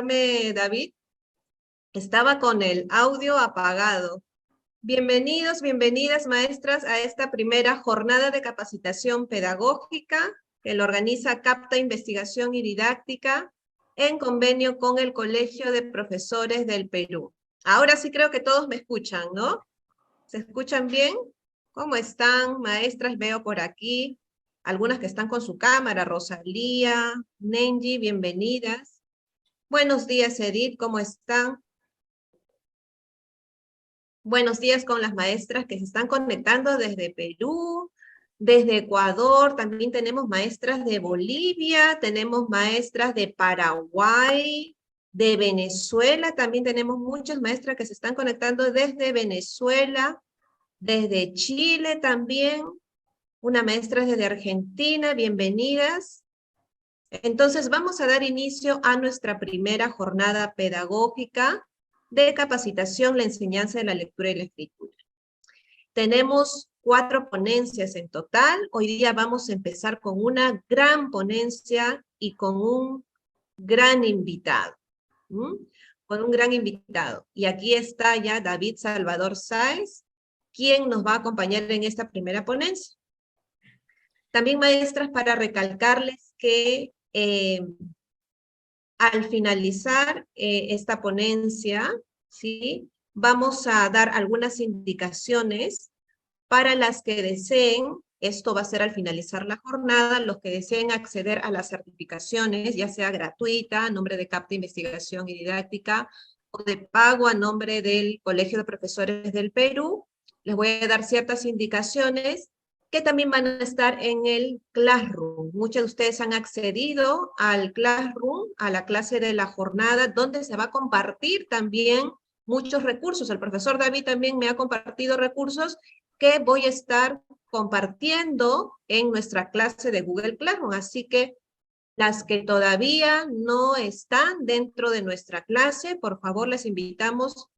escucharme, David? Estaba con el audio apagado. Bienvenidos, bienvenidas, maestras, a esta primera jornada de capacitación pedagógica que lo organiza CAPTA Investigación y Didáctica en convenio con el Colegio de Profesores del Perú. Ahora sí creo que todos me escuchan, ¿no? ¿Se escuchan bien? ¿Cómo están, maestras? Veo por aquí algunas que están con su cámara. Rosalía, Nenji, bienvenidas. Buenos días, Edith, ¿cómo están? Buenos días con las maestras que se están conectando desde Perú, desde Ecuador, también tenemos maestras de Bolivia, tenemos maestras de Paraguay, de Venezuela, también tenemos muchas maestras que se están conectando desde Venezuela, desde Chile también, una maestra desde Argentina, bienvenidas. Entonces vamos a dar inicio a nuestra primera jornada pedagógica de capacitación, la enseñanza de la lectura y la escritura. Tenemos 4 ponencias en total. Hoy día vamos a empezar con una gran ponencia y con un gran invitado. Con un gran invitado. Y aquí está ya David Salvador Sáez, quien nos va a acompañar en esta primera ponencia. También, maestras, para recalcarles que al finalizar esta ponencia, ¿sí?, vamos a dar algunas indicaciones para las que deseen, esto va a ser al finalizar la jornada, los que deseen acceder a las certificaciones, ya sea gratuita, a nombre de CAPTA Investigación y Didáctica, o de pago a nombre del Colegio de Profesores del Perú, les voy a dar ciertas indicaciones que también van a estar en el Classroom. Muchos de ustedes han accedido al Classroom, a la clase de la jornada, donde se va a compartir también muchos recursos. El profesor David también me ha compartido recursos que voy a estar compartiendo en nuestra clase de Google Classroom. Así que las que todavía no están dentro de nuestra clase, por favor les invitamos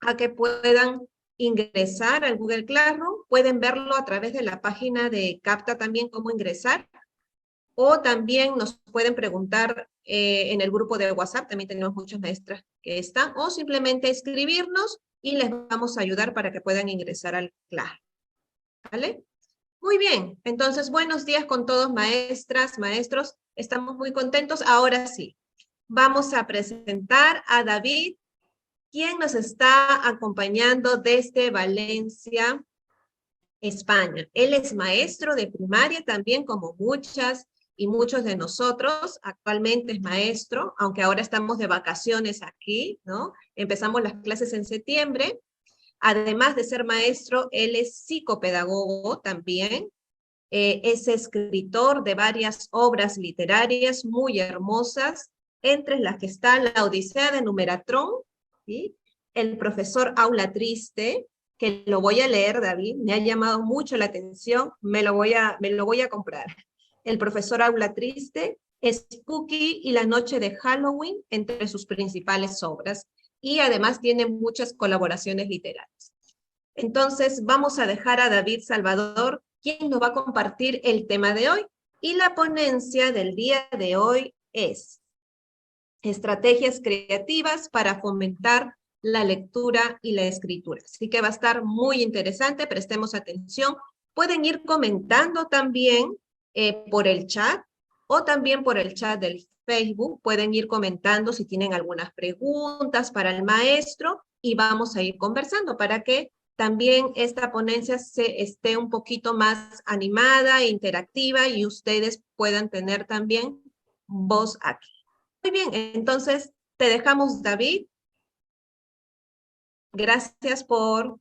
a que puedan ingresar al Google Classroom. Pueden verlo a través de la página de CAPTA también cómo ingresar, o también nos pueden preguntar en el grupo de WhatsApp, también tenemos muchas maestras que están, o simplemente escribirnos y les vamos a ayudar para que puedan ingresar al Classroom. ¿Vale? Muy bien, entonces buenos días con todos, maestras, maestros, estamos muy contentos. Ahora sí, vamos a presentar a David, quien nos está acompañando desde Valencia, España. Él es maestro de primaria también, como muchas y muchos de nosotros. Actualmente es maestro, aunque ahora estamos de vacaciones aquí, ¿no? Empezamos las clases en septiembre. Además de ser maestro, él es psicopedagogo también. Es escritor de varias obras literarias muy hermosas, entre las que está La Odisea de Numeratron, ¿sí?, El profesor Aula Triste, que lo voy a leer, David, me ha llamado mucho la atención, me lo voy a comprar. El profesor Aula Triste, Spooky y La Noche de Halloween, entre sus principales obras, y además tiene muchas colaboraciones literarias. Entonces vamos a dejar a David Salvador, quien nos va a compartir el tema de hoy. Y la ponencia del día de hoy es estrategias creativas para fomentar la lectura y la escritura. Así que va a estar muy interesante, prestemos atención. Pueden ir comentando también por el chat, o también por el chat del Facebook. Pueden ir comentando si tienen algunas preguntas para el maestro, y vamos a ir conversando para que también esta ponencia esté un poquito más animada e interactiva, y ustedes puedan tener también voz aquí. Muy bien, entonces te dejamos, David. Gracias por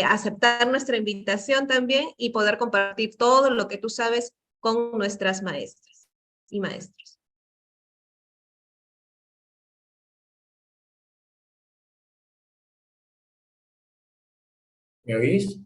aceptar nuestra invitación también y poder compartir todo lo que tú sabes con nuestras maestras y maestros. ¿Me oís?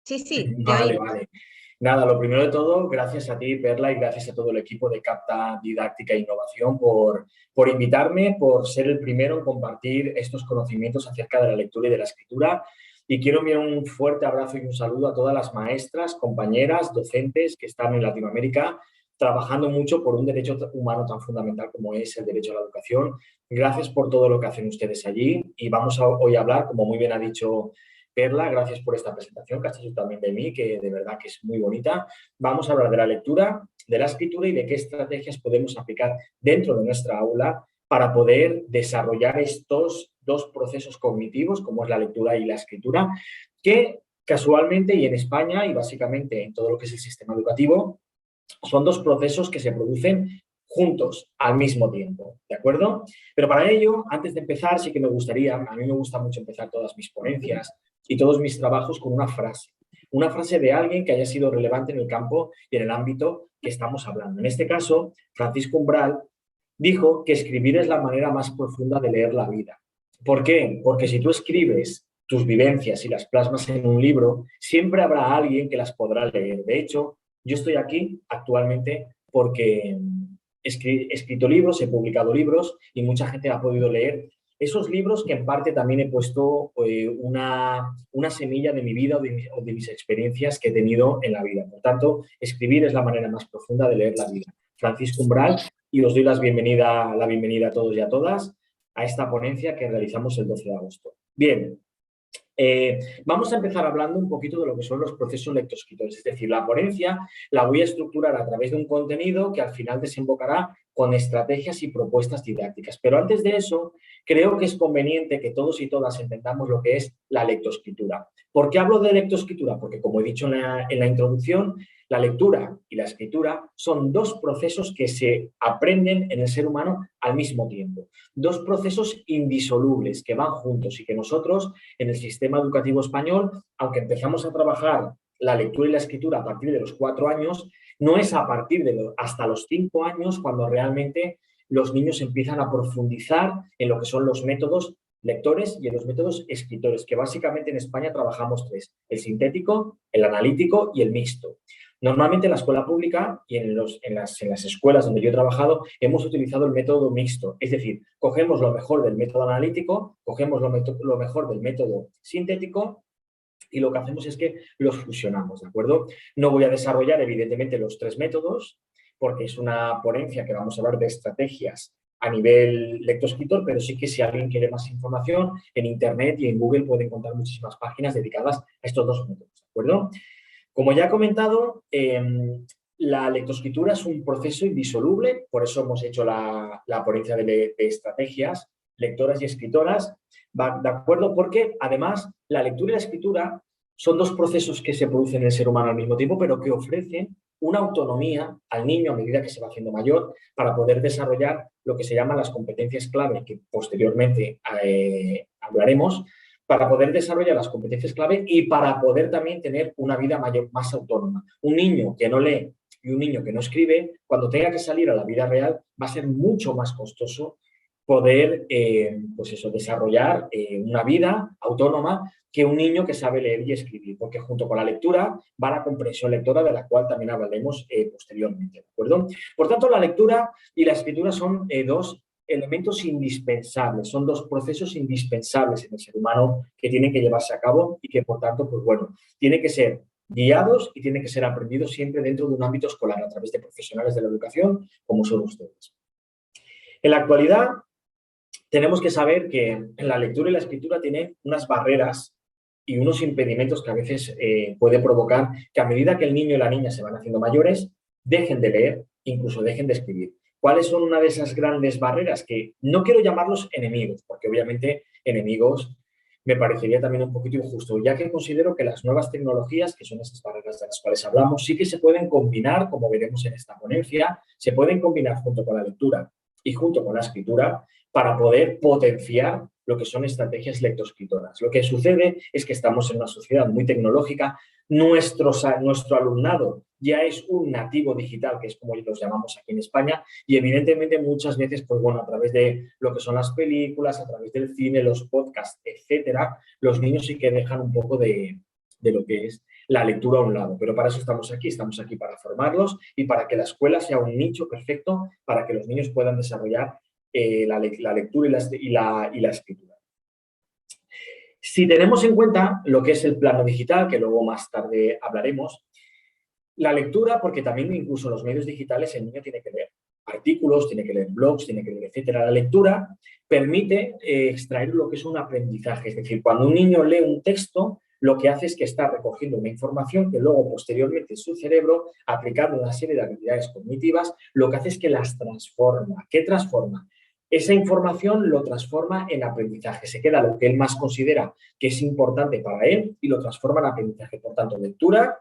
Sí, sí, te Vale, oímos. vale. Nada, lo primero de todo, gracias a ti, Perla, y gracias a todo el equipo de CAPTA Didáctica e Innovación por invitarme, por ser el primero en compartir estos conocimientos acerca de la lectura y de la escritura. Y quiero enviar un fuerte abrazo y un saludo a todas las maestras, compañeras, docentes que están en Latinoamérica trabajando mucho por un derecho humano tan fundamental como es el derecho a la educación. Gracias por todo lo que hacen ustedes allí y vamos hoy a hablar, como muy bien ha dicho Perla, gracias por esta presentación que has hecho también de mí, que de verdad que es muy bonita. Vamos a hablar de la lectura, de la escritura y de qué estrategias podemos aplicar dentro de nuestra aula para poder desarrollar estos dos procesos cognitivos, como es la lectura y la escritura, que casualmente y en España y básicamente en todo lo que es el sistema educativo, son dos procesos que se producen juntos al mismo tiempo, ¿de acuerdo? Pero para ello, antes de empezar, sí que me gustaría, a mí me gusta mucho empezar todas mis ponencias y todos mis trabajos con una frase de alguien que haya sido relevante en el campo y en el ámbito que estamos hablando. En este caso, Francisco Umbral dijo que escribir es la manera más profunda de leer la vida. ¿Por qué? Porque si tú escribes tus vivencias y las plasmas en un libro, siempre habrá alguien que las podrá leer. De hecho, yo estoy aquí actualmente porque he escrito libros, he publicado libros y mucha gente ha podido leer esos libros que en parte también he puesto una semilla de mi vida o de mis experiencias que he tenido en la vida. Por tanto, escribir es la manera más profunda de leer la vida. Francisco Umbral, y os doy la bienvenida a todos y a todas a esta ponencia que realizamos el 12 de agosto. Bien, vamos a empezar hablando un poquito de lo que son los procesos lectoescritores, es decir, la ponencia la voy a estructurar a través de un contenido que al final desembocará con estrategias y propuestas didácticas. Pero antes de eso, creo que es conveniente que todos y todas entendamos lo que es la lectoescritura. ¿Por qué hablo de lectoescritura? Porque, como he dicho en la introducción, la lectura y la escritura son dos procesos que se aprenden en el ser humano al mismo tiempo. Dos procesos indisolubles que van juntos y que nosotros, en el sistema educativo español, aunque empezamos a trabajar la lectura y la escritura a partir de los 4 años, no es a partir de hasta los 5 años cuando realmente los niños empiezan a profundizar en lo que son los métodos lectores y en los métodos escritores, que básicamente en España trabajamos 3, el sintético, el analítico y el mixto. Normalmente en la escuela pública y en las escuelas donde yo he trabajado hemos utilizado el método mixto, es decir, cogemos lo mejor del método analítico, cogemos lo mejor del método sintético y lo que hacemos es que los fusionamos, ¿de acuerdo? No voy a desarrollar evidentemente los 3 métodos porque es una ponencia que vamos a hablar de estrategias a nivel lectoescritor, pero sí que si alguien quiere más información, en Internet y en Google puede encontrar muchísimas páginas dedicadas a estos 2 métodos, ¿de acuerdo? Como ya he comentado, la lectoescritura es un proceso indisoluble, por eso hemos hecho la ponencia de estrategias lectoras y escritoras, ¿de acuerdo? Porque además la lectura y la escritura son 2 procesos que se producen en el ser humano al mismo tiempo, pero que ofrecen una autonomía al niño a medida que se va haciendo mayor para poder desarrollar lo que se llaman las competencias clave, que posteriormente hablaremos, para poder desarrollar las competencias clave y para poder también tener una vida mayor, más autónoma. Un niño que no lee y un niño que no escribe, cuando tenga que salir a la vida real, va a ser mucho más costoso poder pues eso, desarrollar una vida autónoma que un niño que sabe leer y escribir, porque junto con la lectura va la comprensión lectora, de la cual también hablaremos posteriormente, ¿de acuerdo? Por tanto, la lectura y la escritura son 2 elementos indispensables, son 2 procesos indispensables en el ser humano que tienen que llevarse a cabo y que, por tanto, pues bueno, tienen que ser guiados y tienen que ser aprendidos siempre dentro de un ámbito escolar a través de profesionales de la educación como son ustedes. En la actualidad, tenemos que saber que la lectura y la escritura tienen unas barreras y unos impedimentos que a veces puede provocar que a medida que el niño y la niña se van haciendo mayores, dejen de leer, incluso dejen de escribir. ¿Cuáles son una de esas grandes barreras? Que no quiero llamarlos enemigos, porque obviamente enemigos me parecería también un poquito injusto, ya que considero que las nuevas tecnologías, que son esas barreras de las cuales hablamos, sí que se pueden combinar, como veremos en esta ponencia, se pueden combinar junto con la lectura y junto con la escritura para poder potenciar lo que son estrategias lectoescritoras. Lo que sucede es que estamos en una sociedad muy tecnológica, nuestro alumnado ya es un nativo digital, que es como los llamamos aquí en España, y evidentemente muchas veces, pues bueno, a través de lo que son las películas, a través del cine, los podcasts, etcétera, los niños sí que dejan un poco de lo que es la lectura a un lado, pero para eso estamos aquí para formarlos y para que la escuela sea un nicho perfecto para que los niños puedan desarrollar la lectura y la escritura. Si tenemos en cuenta lo que es el plano digital, que luego más tarde hablaremos, La lectura, porque también incluso en los medios digitales el niño tiene que leer artículos, tiene que leer blogs, tiene que leer, etcétera. La lectura permite extraer lo que es un aprendizaje. Es decir, cuando un niño lee un texto, lo que hace es que está recogiendo una información que luego, posteriormente, su cerebro, aplicando una serie de habilidades cognitivas, lo que hace es que las transforma. ¿Qué transforma? Esa información lo transforma en aprendizaje. Se queda lo que él más considera que es importante para él y lo transforma en aprendizaje. Por tanto, lectura,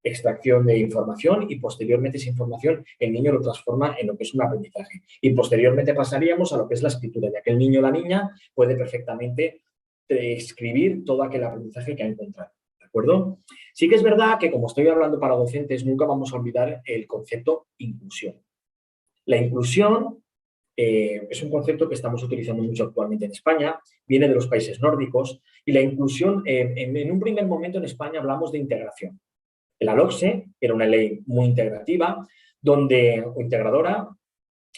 extracción de información y posteriormente esa información el niño lo transforma en lo que es un aprendizaje. Y posteriormente pasaríamos a lo que es la escritura, ya que el niño o la niña puede perfectamente escribir todo aquel aprendizaje que ha encontrado. ¿De acuerdo? Sí que es verdad que, como estoy hablando para docentes, nunca vamos a olvidar el concepto inclusión. La inclusión es un concepto que estamos utilizando mucho actualmente en España, viene de los países nórdicos y la inclusión, en un primer momento en España hablamos de integración. La LOCSE era una ley muy integrativa, o integradora,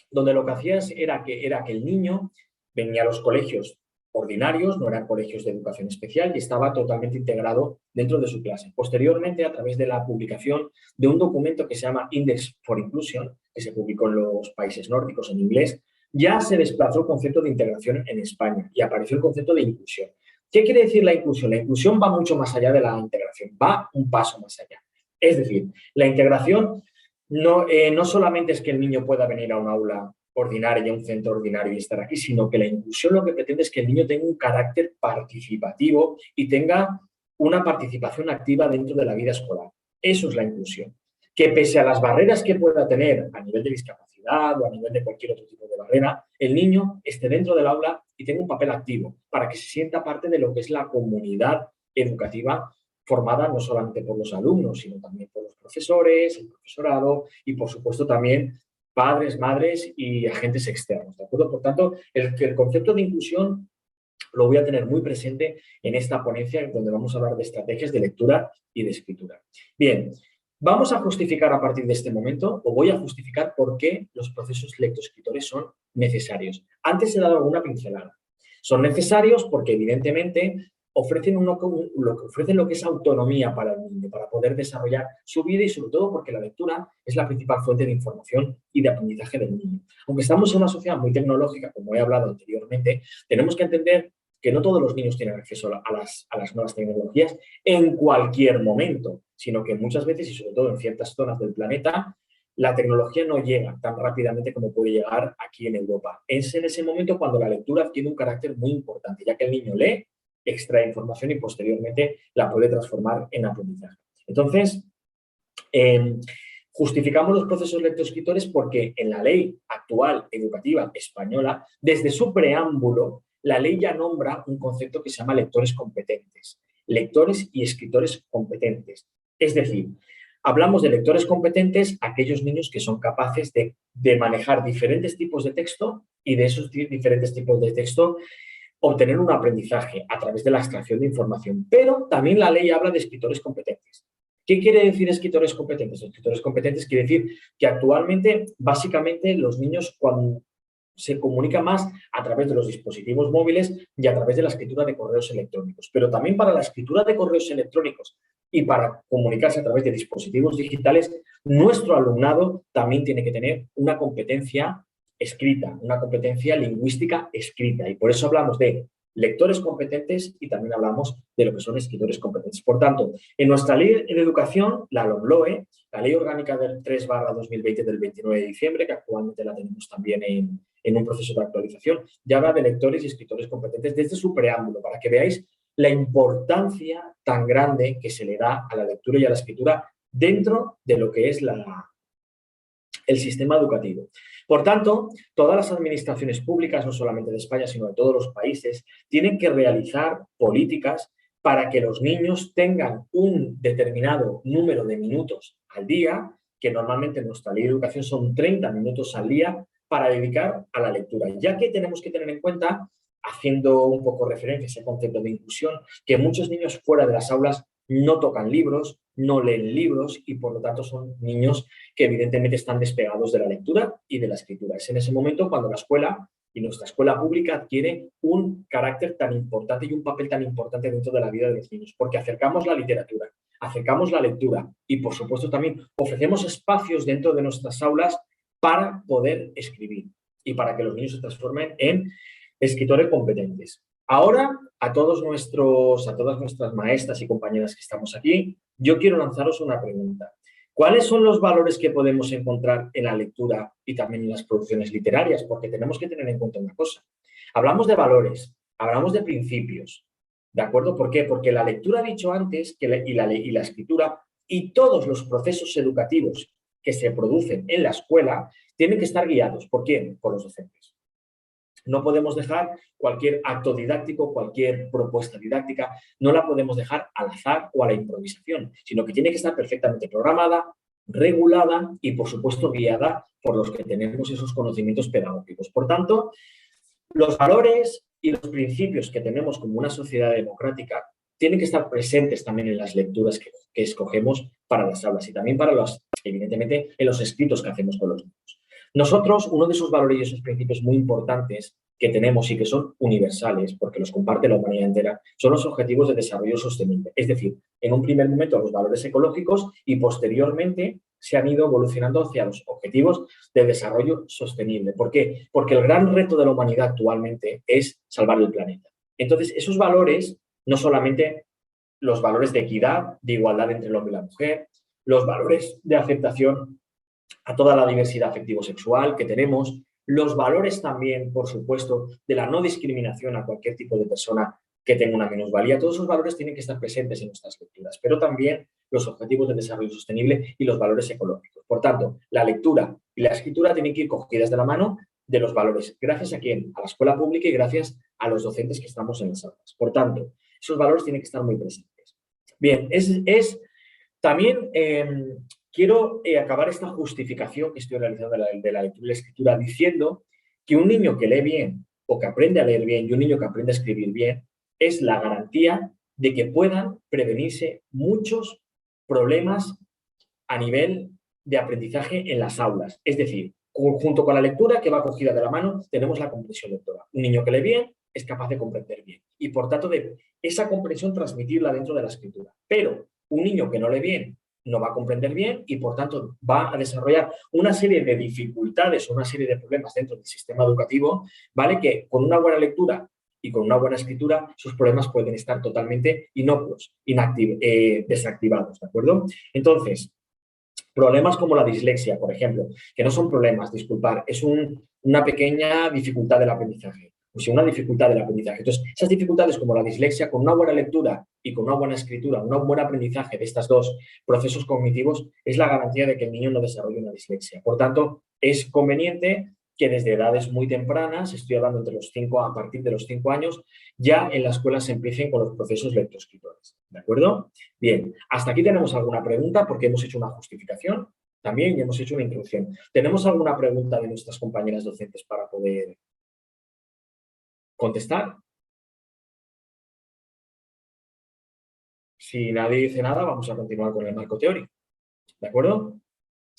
donde lo que hacías era que el niño venía a los colegios ordinarios, no eran colegios de educación especial, y estaba totalmente integrado dentro de su clase. Posteriormente, a través de la publicación de un documento que se llama Index for Inclusion, que se publicó en los países nórdicos en inglés, ya se desplazó el concepto de integración en España y apareció el concepto de inclusión. ¿Qué quiere decir la inclusión? La inclusión va mucho más allá de la integración, va un paso más allá. Es decir, la integración no solamente es que el niño pueda venir a un aula ordinaria, a un centro ordinario y estar aquí, sino que la inclusión lo que pretende es que el niño tenga un carácter participativo y tenga una participación activa dentro de la vida escolar. Eso es la inclusión. Que pese a las barreras que pueda tener a nivel de discapacidad o a nivel de cualquier otro tipo de barrera, el niño esté dentro del aula y tenga un papel activo para que se sienta parte de lo que es la comunidad educativa formada no solamente por los alumnos, sino también por los profesores, el profesorado y, por supuesto, también padres, madres y agentes externos. ¿De acuerdo? Por tanto, el concepto de inclusión lo voy a tener muy presente en esta ponencia donde vamos a hablar de estrategias de lectura y de escritura. Bien, vamos a justificar a partir de este momento, o voy a justificar por qué los procesos lectoescritores son necesarios. Antes he dado alguna pincelada. Son necesarios porque, evidentemente, ofrecen lo que es autonomía para el niño, para poder desarrollar su vida y, sobre todo, porque la lectura es la principal fuente de información y de aprendizaje del niño. Aunque estamos en una sociedad muy tecnológica, como he hablado anteriormente, tenemos que entender que no todos los niños tienen acceso a las nuevas tecnologías en cualquier momento, sino que muchas veces, y sobre todo en ciertas zonas del planeta, la tecnología no llega tan rápidamente como puede llegar aquí en Europa. Es en ese momento cuando la lectura tiene un carácter muy importante, ya que el niño lee, extrae información y posteriormente la puede transformar en aprendizaje. Entonces, justificamos los procesos lectoescritores porque en la ley actual educativa española, desde su preámbulo, la ley ya nombra un concepto que se llama lectores competentes, lectores y escritores competentes. Es decir, hablamos de lectores competentes, aquellos niños que son capaces de manejar diferentes tipos de texto y de esos diferentes tipos de texto obtener un aprendizaje a través de la extracción de información. Pero también la ley habla de escritores competentes. ¿Qué quiere decir escritores competentes? Escritores competentes quiere decir que actualmente, básicamente, los niños cuando se comunican más a través de los dispositivos móviles y a través de la escritura de correos electrónicos. Pero también para la escritura de correos electrónicos y para comunicarse a través de dispositivos digitales, nuestro alumnado también tiene que tener una competencia escrita, una competencia lingüística escrita. Y por eso hablamos de lectores competentes y también hablamos de lo que son escritores competentes. Por tanto, en nuestra ley de educación, la LOMLOE, la Ley Orgánica del 3/2020 del 29 de diciembre, que actualmente la tenemos también en un proceso de actualización, ya habla de lectores y escritores competentes desde su preámbulo, para que veáis la importancia tan grande que se le da a la lectura y a la escritura dentro de lo que es el sistema educativo. Por tanto, todas las administraciones públicas, no solamente de España, sino de todos los países, tienen que realizar políticas para que los niños tengan un determinado número de minutos al día, que normalmente en nuestra ley de educación son 30 minutos al día, para dedicar a la lectura. Ya que tenemos que tener en cuenta, haciendo un poco referencia a ese concepto de inclusión, que muchos niños fuera de las aulas no tocan libros, no leen libros y por lo tanto son niños que evidentemente están despegados de la lectura y de la escritura. Es en ese momento cuando la escuela y nuestra escuela pública adquiere un carácter tan importante y un papel tan importante dentro de la vida de los niños, porque acercamos la literatura, acercamos la lectura y, por supuesto, también ofrecemos espacios dentro de nuestras aulas para poder escribir y para que los niños se transformen en escritores competentes. Ahora, a todas nuestras maestras y compañeras que estamos aquí, yo quiero lanzaros una pregunta. ¿Cuáles son los valores que podemos encontrar en la lectura y también en las producciones literarias? Porque tenemos que tener en cuenta una cosa. Hablamos de valores, hablamos de principios, ¿de acuerdo? ¿Por qué? Porque la lectura, dicho antes, y la escritura y todos los procesos educativos que se producen en la escuela tienen que estar guiados. ¿Por quién? Por los docentes. No podemos dejar cualquier acto didáctico, cualquier propuesta didáctica, no la podemos dejar al azar o a la improvisación, sino que tiene que estar perfectamente programada, regulada y, por supuesto, guiada por los que tenemos esos conocimientos pedagógicos. Por tanto, los valores y los principios que tenemos como una sociedad democrática tienen que estar presentes también en las lecturas que escogemos para las aulas y también para evidentemente, en los escritos que hacemos con los niños. Nosotros, uno de esos valores y esos principios muy importantes que tenemos y que son universales, porque los comparte la humanidad entera, son los objetivos de desarrollo sostenible. Es decir, en un primer momento los valores ecológicos y posteriormente se han ido evolucionando hacia los objetivos de desarrollo sostenible. ¿Por qué? Porque el gran reto de la humanidad actualmente es salvar el planeta. Entonces, esos valores, no solamente los valores de equidad, de igualdad entre el hombre y la mujer, los valores de aceptación a toda la diversidad afectivo-sexual que tenemos, los valores también, por supuesto, de la no discriminación a cualquier tipo de persona que tenga una minusvalía. Todos esos valores tienen que estar presentes en nuestras lecturas, pero también los objetivos de desarrollo sostenible y los valores ecológicos. Por tanto, la lectura y la escritura tienen que ir cogidas de la mano de los valores. ¿Gracias a quién? A la escuela pública y gracias a los docentes que estamos en las aulas. Por tanto, esos valores tienen que estar muy presentes. Bien, también quiero acabar esta justificación que estoy realizando de la lectura y la escritura diciendo que un niño que lee bien o que aprende a leer bien y un niño que aprende a escribir bien es la garantía de que puedan prevenirse muchos problemas a nivel de aprendizaje en las aulas. Es decir, junto con la lectura que va cogida de la mano, tenemos la comprensión lectora. Un niño que lee bien es capaz de comprender bien y, por tanto, de esa comprensión transmitirla dentro de la escritura. Pero un niño que no lee bien no va a comprender bien y, por tanto, va a desarrollar una serie de dificultades o una serie de problemas dentro del sistema educativo, ¿vale? Que con una buena lectura y con una buena escritura, sus problemas pueden estar totalmente inocuos, desactivados, ¿de acuerdo? Entonces, problemas como la dislexia, por ejemplo, que no son problemas, disculpar, es una pequeña dificultad del aprendizaje. O sea, una dificultad del aprendizaje. Entonces, esas dificultades como la dislexia, con una buena lectura y con una buena escritura, un buen aprendizaje de estos dos procesos cognitivos, es la garantía de que el niño no desarrolle una dislexia. Por tanto, es conveniente que desde edades muy tempranas, estoy hablando a partir de los 5 años, ya en la escuela se empiecen con los procesos lectoescritores. ¿De acuerdo? Bien, hasta aquí tenemos alguna pregunta porque hemos hecho una justificación también y hemos hecho una introducción. ¿Tenemos alguna pregunta de nuestras compañeras docentes para poder contestar? Si nadie dice nada, vamos a continuar con el marco teórico. ¿De acuerdo?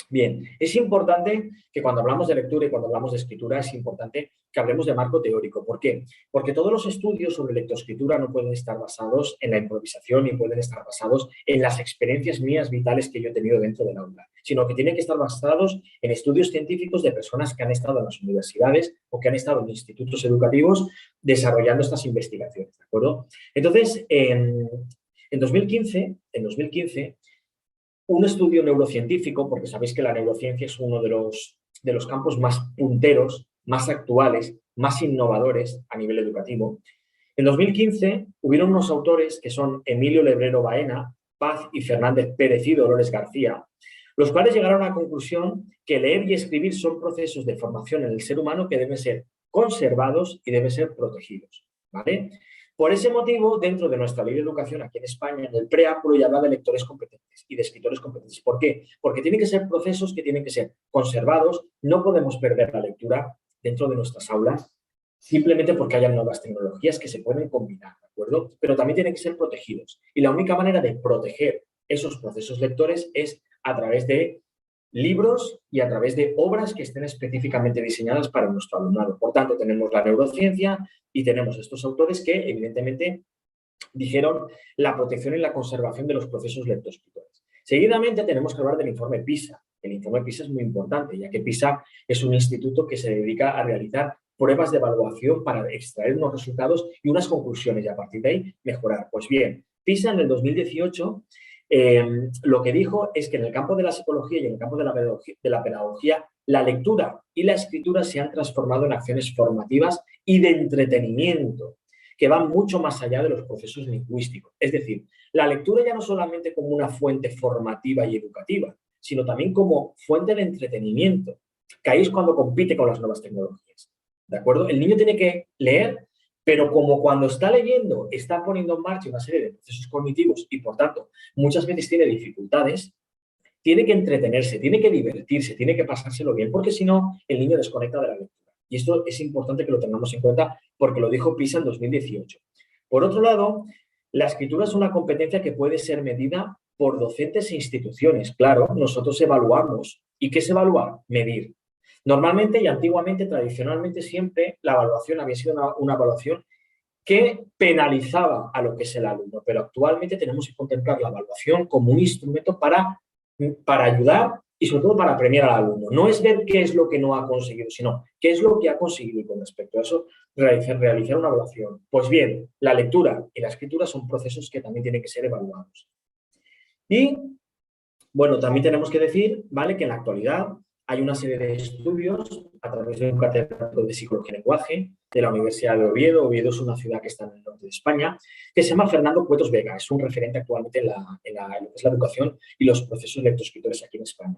Bien, es importante que cuando hablamos de lectura y cuando hablamos de escritura es importante que hablemos de marco teórico. ¿Por qué? Porque todos los estudios sobre lectoescritura no pueden estar basados en la improvisación ni pueden estar basados en las experiencias mías vitales que yo he tenido dentro del aula, sino que tienen que estar basados en estudios científicos de personas que han estado en las universidades o que han estado en institutos educativos desarrollando estas investigaciones. ¿De acuerdo? Entonces, en 2015 un estudio neurocientífico, porque sabéis que la neurociencia es uno de los campos más punteros, más actuales, más innovadores a nivel educativo. En 2015 hubieron unos autores que son Emilio Lebrero Baena, Paz y Fernández Pérez y Dolores García, los cuales llegaron a la conclusión que leer y escribir son procesos de formación en el ser humano que deben ser conservados y deben ser protegidos, ¿vale? Por ese motivo, dentro de nuestra ley de educación aquí en España, en el preámbulo ya habla de lectores competentes y de escritores competentes. ¿Por qué? Porque tienen que ser procesos que tienen que ser conservados. No podemos perder la lectura dentro de nuestras aulas simplemente porque hayan nuevas tecnologías que se pueden combinar, ¿de acuerdo? Pero también tienen que ser protegidos. Y la única manera de proteger esos procesos lectores es a través de libros y a través de obras que estén específicamente diseñadas para nuestro alumnado. Por tanto, tenemos la neurociencia y tenemos estos autores que, evidentemente, dijeron la protección y la conservación de los procesos lectoescritores. Seguidamente tenemos que hablar del informe PISA. El informe PISA es muy importante, ya que PISA es un instituto que se dedica a realizar pruebas de evaluación para extraer unos resultados y unas conclusiones y a partir de ahí mejorar. Pues bien, PISA en el 2018 lo que dijo es que en el campo de la psicología y en el campo de la pedagogía, la lectura y la escritura se han transformado en acciones formativas y de entretenimiento, que van mucho más allá de los procesos lingüísticos. Es decir, la lectura ya no solamente como una fuente formativa y educativa, sino también como fuente de entretenimiento, que ahí es cuando compite con las nuevas tecnologías. ¿De acuerdo? El niño tiene que leer, pero como cuando está leyendo está poniendo en marcha una serie de procesos cognitivos y, por tanto, muchas veces tiene dificultades, tiene que entretenerse, tiene que divertirse, tiene que pasárselo bien, porque si no, el niño desconecta de la lectura. Y esto es importante que lo tengamos en cuenta porque lo dijo PISA en 2018. Por otro lado, la escritura es una competencia que puede ser medida por docentes e instituciones. Claro, nosotros evaluamos. ¿Y qué es evaluar? Medir. Normalmente y antiguamente, tradicionalmente, siempre la evaluación había sido una evaluación que penalizaba a lo que es el alumno, pero actualmente tenemos que contemplar la evaluación como un instrumento para ayudar y sobre todo para premiar al alumno. No es ver qué es lo que no ha conseguido, sino qué es lo que ha conseguido y con respecto a eso realizar una evaluación. Pues bien, la lectura y la escritura son procesos que también tienen que ser evaluados. Y, bueno, también tenemos que decir, ¿vale?, que en la actualidad hay una serie de estudios a través de un catedrático de Psicología y Lenguaje de la Universidad de Oviedo. Oviedo es una ciudad que está en el norte de España, que se llama Fernando Cuetos Vega. Es un referente actualmente en lo que es la educación y los procesos lectoescritores aquí en España.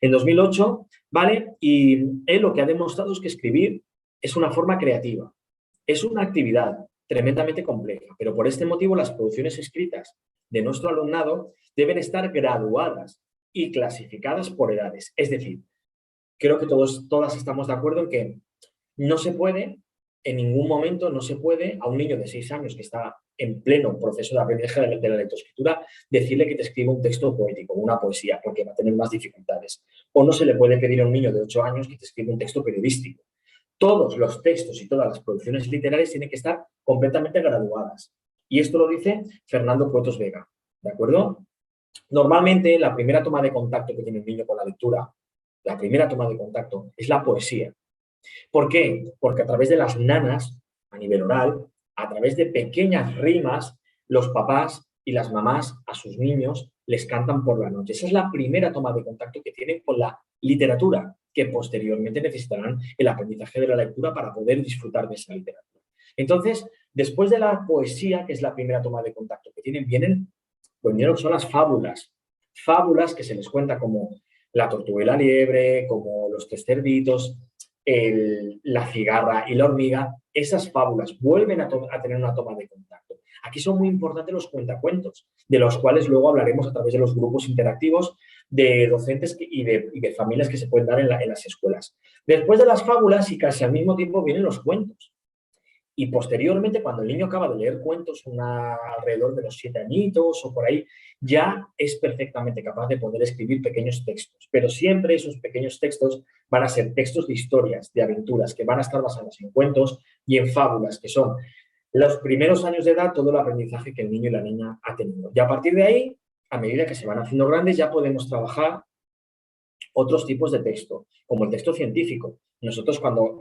En 2008, ¿vale? Y él lo que ha demostrado es que escribir es una forma creativa. Es una actividad tremendamente compleja, pero por este motivo las producciones escritas de nuestro alumnado deben estar graduadas y clasificadas por edades. Es decir, creo que todas estamos de acuerdo en que no se puede, en ningún momento no se puede a un niño de 6 años que está en pleno proceso de aprendizaje de la lectoescritura decirle que te escriba un texto poético, una poesía, porque va a tener más dificultades. O no se le puede pedir a un niño de 8 años que te escriba un texto periodístico. Todos los textos y todas las producciones literarias tienen que estar completamente graduadas. Y esto lo dice Fernando Cuetos Vega, ¿de acuerdo? Normalmente la primera toma de contacto que tiene el niño con la lectura, la primera toma de contacto es la poesía. ¿Por qué? Porque a través de las nanas, a nivel oral, a través de pequeñas rimas, los papás y las mamás a sus niños les cantan por la noche. Esa es la primera toma de contacto que tienen con la literatura, que posteriormente necesitarán el aprendizaje de la lectura para poder disfrutar de esa literatura. Entonces, después de la poesía, que es la primera toma de contacto que tienen, vienen lo que son las fábulas. Fábulas que se les cuenta como la tortuga y la liebre, como los tres cerditos, la cigarra y la hormiga. Esas fábulas vuelven a tener una toma de contacto. Aquí son muy importantes los cuentacuentos, de los cuales luego hablaremos a través de los grupos interactivos de docentes y de familias que se pueden dar en las escuelas. Después de las fábulas y casi al mismo tiempo vienen los cuentos. Y posteriormente, cuando el niño acaba de leer cuentos, alrededor de los 7 añitos o por ahí, ya es perfectamente capaz de poder escribir pequeños textos. Pero siempre esos pequeños textos van a ser textos de historias, de aventuras, que van a estar basados en cuentos y en fábulas, que son los primeros años de edad, todo el aprendizaje que el niño y la niña ha tenido. Y a partir de ahí, a medida que se van haciendo grandes, ya podemos trabajar otros tipos de texto, como el texto científico. Nosotros cuando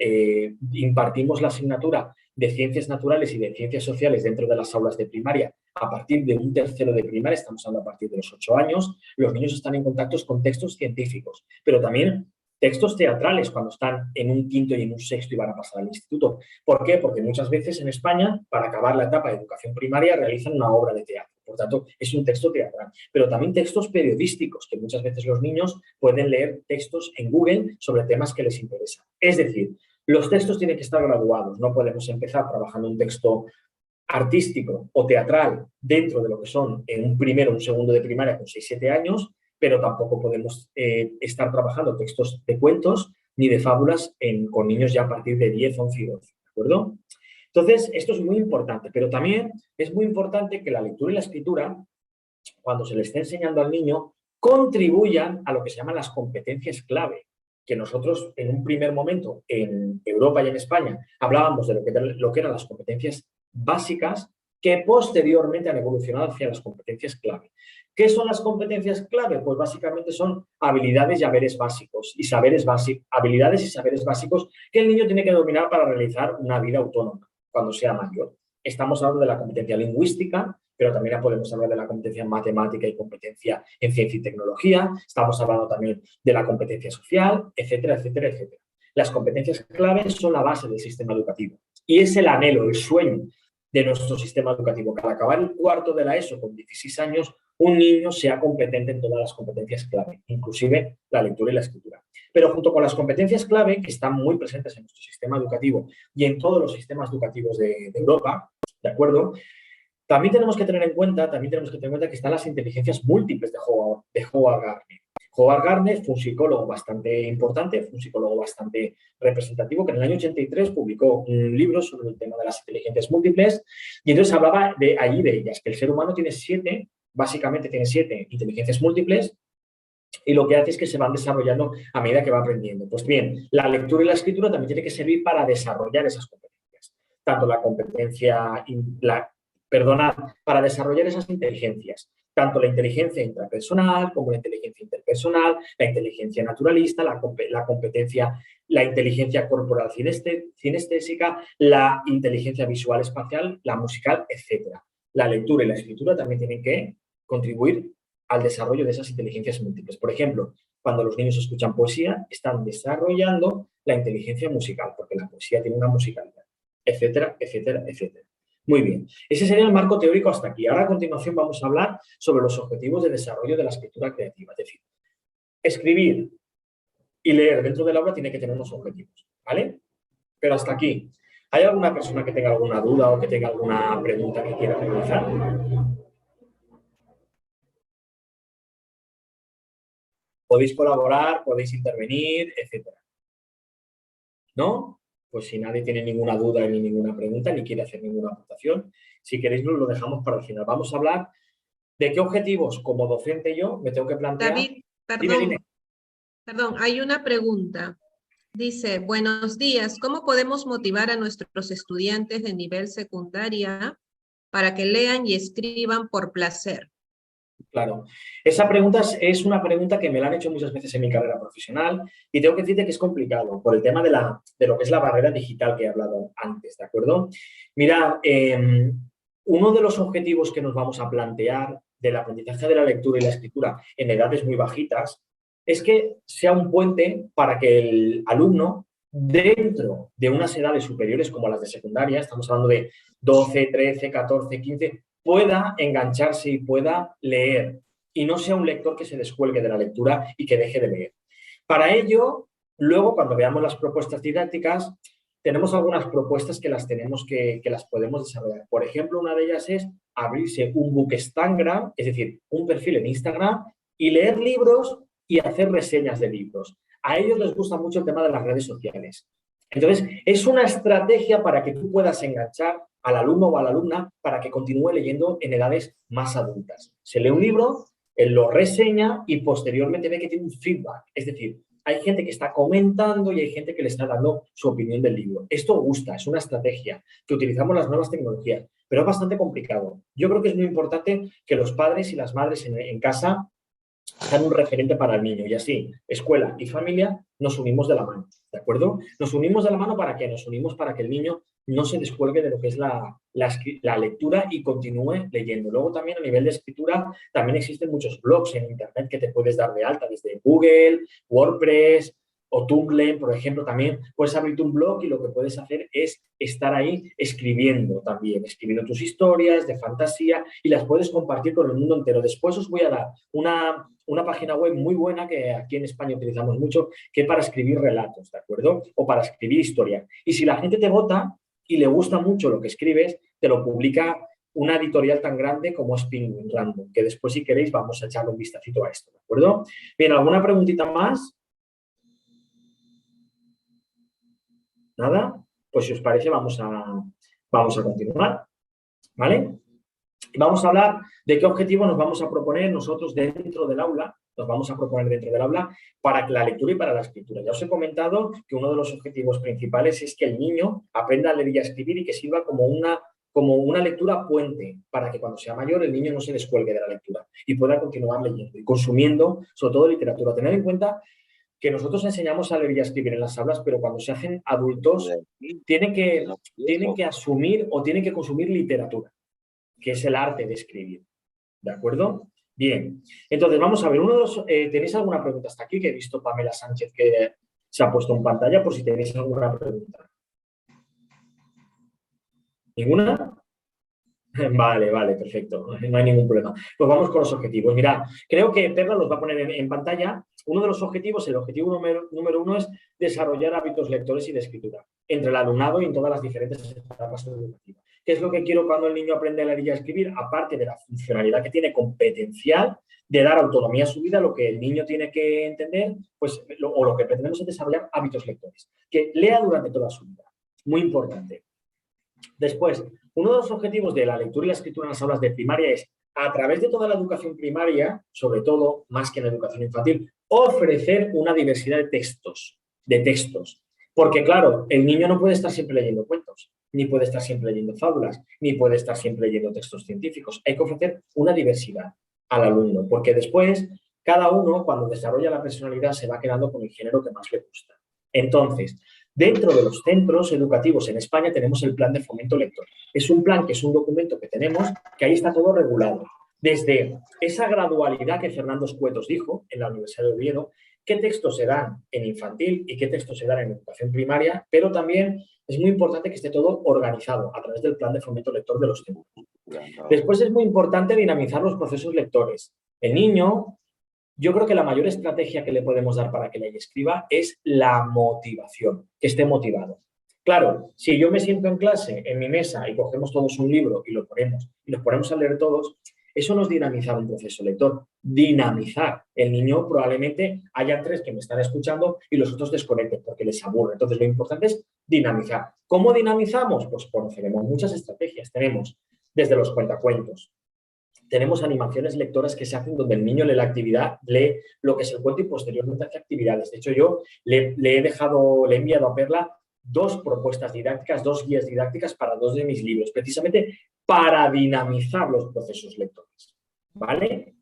impartimos la asignatura de ciencias naturales y de ciencias sociales dentro de las aulas de primaria, a partir de un tercero de primaria, estamos hablando a partir de los 8 años, los niños están en contacto con textos científicos, pero también textos teatrales cuando están en un quinto y en un sexto y van a pasar al instituto. ¿Por qué? Porque muchas veces en España, para acabar la etapa de educación primaria, realizan una obra de teatro. Por tanto, es un texto teatral. Pero también textos periodísticos, que muchas veces los niños pueden leer textos en Google sobre temas que les interesan. Es decir, los textos tienen que estar graduados. No podemos empezar trabajando un texto artístico o teatral dentro de lo que son en un primero o un segundo de primaria con 6-7 años, pero tampoco podemos estar trabajando textos de cuentos ni de fábulas con niños ya a partir de 10, 11 y 12, ¿de acuerdo? Entonces, esto es muy importante, pero también es muy importante que la lectura y la escritura, cuando se le esté enseñando al niño, contribuyan a lo que se llaman las competencias clave, que nosotros en un primer momento en Europa y en España hablábamos de lo que eran las competencias básicas, que posteriormente han evolucionado hacia las competencias clave. ¿Qué son las competencias clave? Pues básicamente son habilidades y saberes básicos, habilidades y saberes básicos que el niño tiene que dominar para realizar una vida autónoma cuando sea mayor. Estamos hablando de la competencia lingüística, pero también podemos hablar de la competencia matemática y competencia en ciencia y tecnología. Estamos hablando también de la competencia social, etcétera, etcétera, etcétera. Las competencias clave son la base del sistema educativo y es el anhelo, el sueño de nuestro sistema educativo, que al acabar el cuarto de la ESO con 16 años, un niño sea competente en todas las competencias clave, inclusive la lectura y la escritura. Pero junto con las competencias clave, que están muy presentes en nuestro sistema educativo y en todos los sistemas educativos de Europa, ¿de acuerdo? También tenemos que tener en cuenta que están las inteligencias múltiples de Howard Gardner. Howard Gardner fue un psicólogo bastante importante, fue un psicólogo bastante representativo, que en el año 83 publicó un libro sobre el tema de las inteligencias múltiples y entonces hablaba de ellas, que el ser humano básicamente tiene 7 inteligencias múltiples y lo que hace es que se van desarrollando a medida que va aprendiendo. Pues bien, la lectura y la escritura también tiene que servir para desarrollar esas competencias, tanto para desarrollar esas inteligencias, tanto la inteligencia intrapersonal como la inteligencia interpersonal, la inteligencia naturalista, la inteligencia corporal cinestésica, la inteligencia visual espacial, la musical, etc. La lectura y la escritura también tienen que contribuir al desarrollo de esas inteligencias múltiples. Por ejemplo, cuando los niños escuchan poesía, están desarrollando la inteligencia musical, porque la poesía tiene una musicalidad, etcétera, etcétera, etcétera. Muy bien, ese sería el marco teórico hasta aquí. Ahora a continuación vamos a hablar sobre los objetivos de desarrollo de la escritura creativa. Es decir, escribir y leer dentro del aula tiene que tener unos objetivos, ¿vale? Pero hasta aquí. ¿Hay alguna persona que tenga alguna duda o que tenga alguna pregunta que quiera realizar? Podéis colaborar, podéis intervenir, etcétera. ¿No? Pues si nadie tiene ninguna duda ni ninguna pregunta, ni quiere hacer ninguna aportación, si queréis nos lo dejamos para el final. Vamos a hablar de qué objetivos como docente yo me tengo que plantear. David, perdón, hay una pregunta. Dice, buenos días, ¿cómo podemos motivar a nuestros estudiantes de nivel secundaria para que lean y escriban por placer? Claro, esa pregunta es una pregunta que me la han hecho muchas veces en mi carrera profesional y tengo que decirte que es complicado por el tema de lo que es la barrera digital que he hablado antes, ¿de acuerdo? Mira, uno de los objetivos que nos vamos a plantear del aprendizaje de la lectura y la escritura en edades muy bajitas es que sea un puente para que el alumno, dentro de unas edades superiores como las de secundaria, estamos hablando de 12, 13, 14, 15, pueda engancharse y pueda leer y no sea un lector que se descuelgue de la lectura y que deje de leer. Para ello, luego cuando veamos las propuestas didácticas, tenemos algunas propuestas que las podemos desarrollar. Por ejemplo, una de ellas es abrirse un Bookstagram, es decir, un perfil en Instagram y leer libros y hacer reseñas de libros. A ellos les gusta mucho el tema de las redes sociales. Entonces, es una estrategia para que tú puedas enganchar al alumno o a la alumna para que continúe leyendo en edades más adultas. Se lee un libro, él lo reseña y posteriormente ve que tiene un feedback. Es decir, hay gente que está comentando y hay gente que le está dando su opinión del libro. Esto gusta, es una estrategia que utilizamos las nuevas tecnologías, pero es bastante complicado. Yo creo que es muy importante que los padres y las madres en casa sean un referente para el niño y así, escuela y familia, nos unimos de la mano, ¿de acuerdo? Nos unimos de la mano ¿para qué? Nos unimos para que el niño no se descuelgue de lo que es la lectura y continúe leyendo. Luego también a nivel de escritura, también existen muchos blogs en internet que te puedes dar de alta, desde Google, WordPress o Tumblr, por ejemplo, también puedes abrirte un blog y lo que puedes hacer es estar ahí escribiendo también, escribiendo tus historias de fantasía y las puedes compartir con el mundo entero. Después os voy a dar una página web muy buena que aquí en España utilizamos mucho, que es para escribir relatos, ¿de acuerdo? O para escribir historia. Y si la gente te vota y le gusta mucho lo que escribes, te lo publica una editorial tan grande como es Penguin Random, que después, si queréis, vamos a echarle un vistacito a esto, ¿de acuerdo? Bien, ¿alguna preguntita más? ¿Nada? Pues si os parece, vamos a continuar, ¿vale? Vamos a hablar de qué objetivo nos vamos a proponer nosotros dentro del aula, para la lectura y para la escritura. Ya os he comentado que uno de los objetivos principales es que el niño aprenda a leer y a escribir y que sirva como como una lectura puente para que cuando sea mayor el niño no se descuelgue de la lectura y pueda continuar leyendo y consumiendo, sobre todo literatura. Tener en cuenta que nosotros enseñamos a leer y a escribir en las aulas, pero cuando se hacen adultos tienen que asumir o tienen que consumir literatura, que es el arte de escribir. ¿De acuerdo? Bien. Entonces, vamos a ver. ¿Tenéis alguna pregunta hasta aquí? Que he visto Pamela Sánchez que se ha puesto en pantalla, por si tenéis alguna pregunta. ¿Ninguna? Vale, perfecto. No hay ningún problema. Pues vamos con los objetivos. Mirad, creo que Perla los va a poner en pantalla. Uno de los objetivos, el objetivo número uno es desarrollar hábitos lectores y de escritura entre el alumnado y en todas las diferentes etapas educativas. ¿Qué es lo que quiero cuando el niño aprende a leer y a escribir? Aparte de la funcionalidad que tiene competencial, de dar autonomía a su vida, lo que el niño tiene que entender, pues, lo que pretendemos es desarrollar hábitos lectores. Que lea durante toda su vida. Muy importante. Después, uno de los objetivos de la lectura y la escritura en las aulas de primaria es, a través de toda la educación primaria, sobre todo, más que en la educación infantil, ofrecer una diversidad de textos. Porque, claro, el niño no puede estar siempre leyendo cuentos, ni puede estar siempre leyendo fábulas, ni puede estar siempre leyendo textos científicos. Hay que ofrecer una diversidad al alumno, porque después, cada uno, cuando desarrolla la personalidad, se va quedando con el género que más le gusta. Entonces, dentro de los centros educativos en España tenemos el plan de fomento lector. Es un plan que es un documento que tenemos, que ahí está todo regulado. Desde esa gradualidad que Fernando Escuetos dijo en la Universidad de Oviedo, qué textos se dan en infantil y qué textos se dan en educación primaria, pero también es muy importante que esté todo organizado a través del plan de fomento lector de los centros. Después es muy importante dinamizar los procesos lectores. El niño, yo creo que la mayor estrategia que le podemos dar para que lea y escriba es la motivación, que esté motivado. Claro, si yo me siento en clase, en mi mesa, y cogemos todos un libro y nos ponemos a leer todos, eso no es dinamizar un proceso lector. Dinamizar. El niño probablemente haya 3 que me están escuchando y los otros desconecten porque les aburre. Entonces, lo importante es dinamizar. ¿Cómo dinamizamos? Pues conoceremos muchas estrategias. Tenemos desde los cuentacuentos, tenemos animaciones lectoras que se hacen donde el niño lee la actividad, lee lo que es el cuento y posteriormente hace actividades. De hecho, yo le he enviado a Perla 2 propuestas didácticas, 2 guías didácticas para 2 de mis libros, precisamente para dinamizar los procesos lectores. ¿Vale?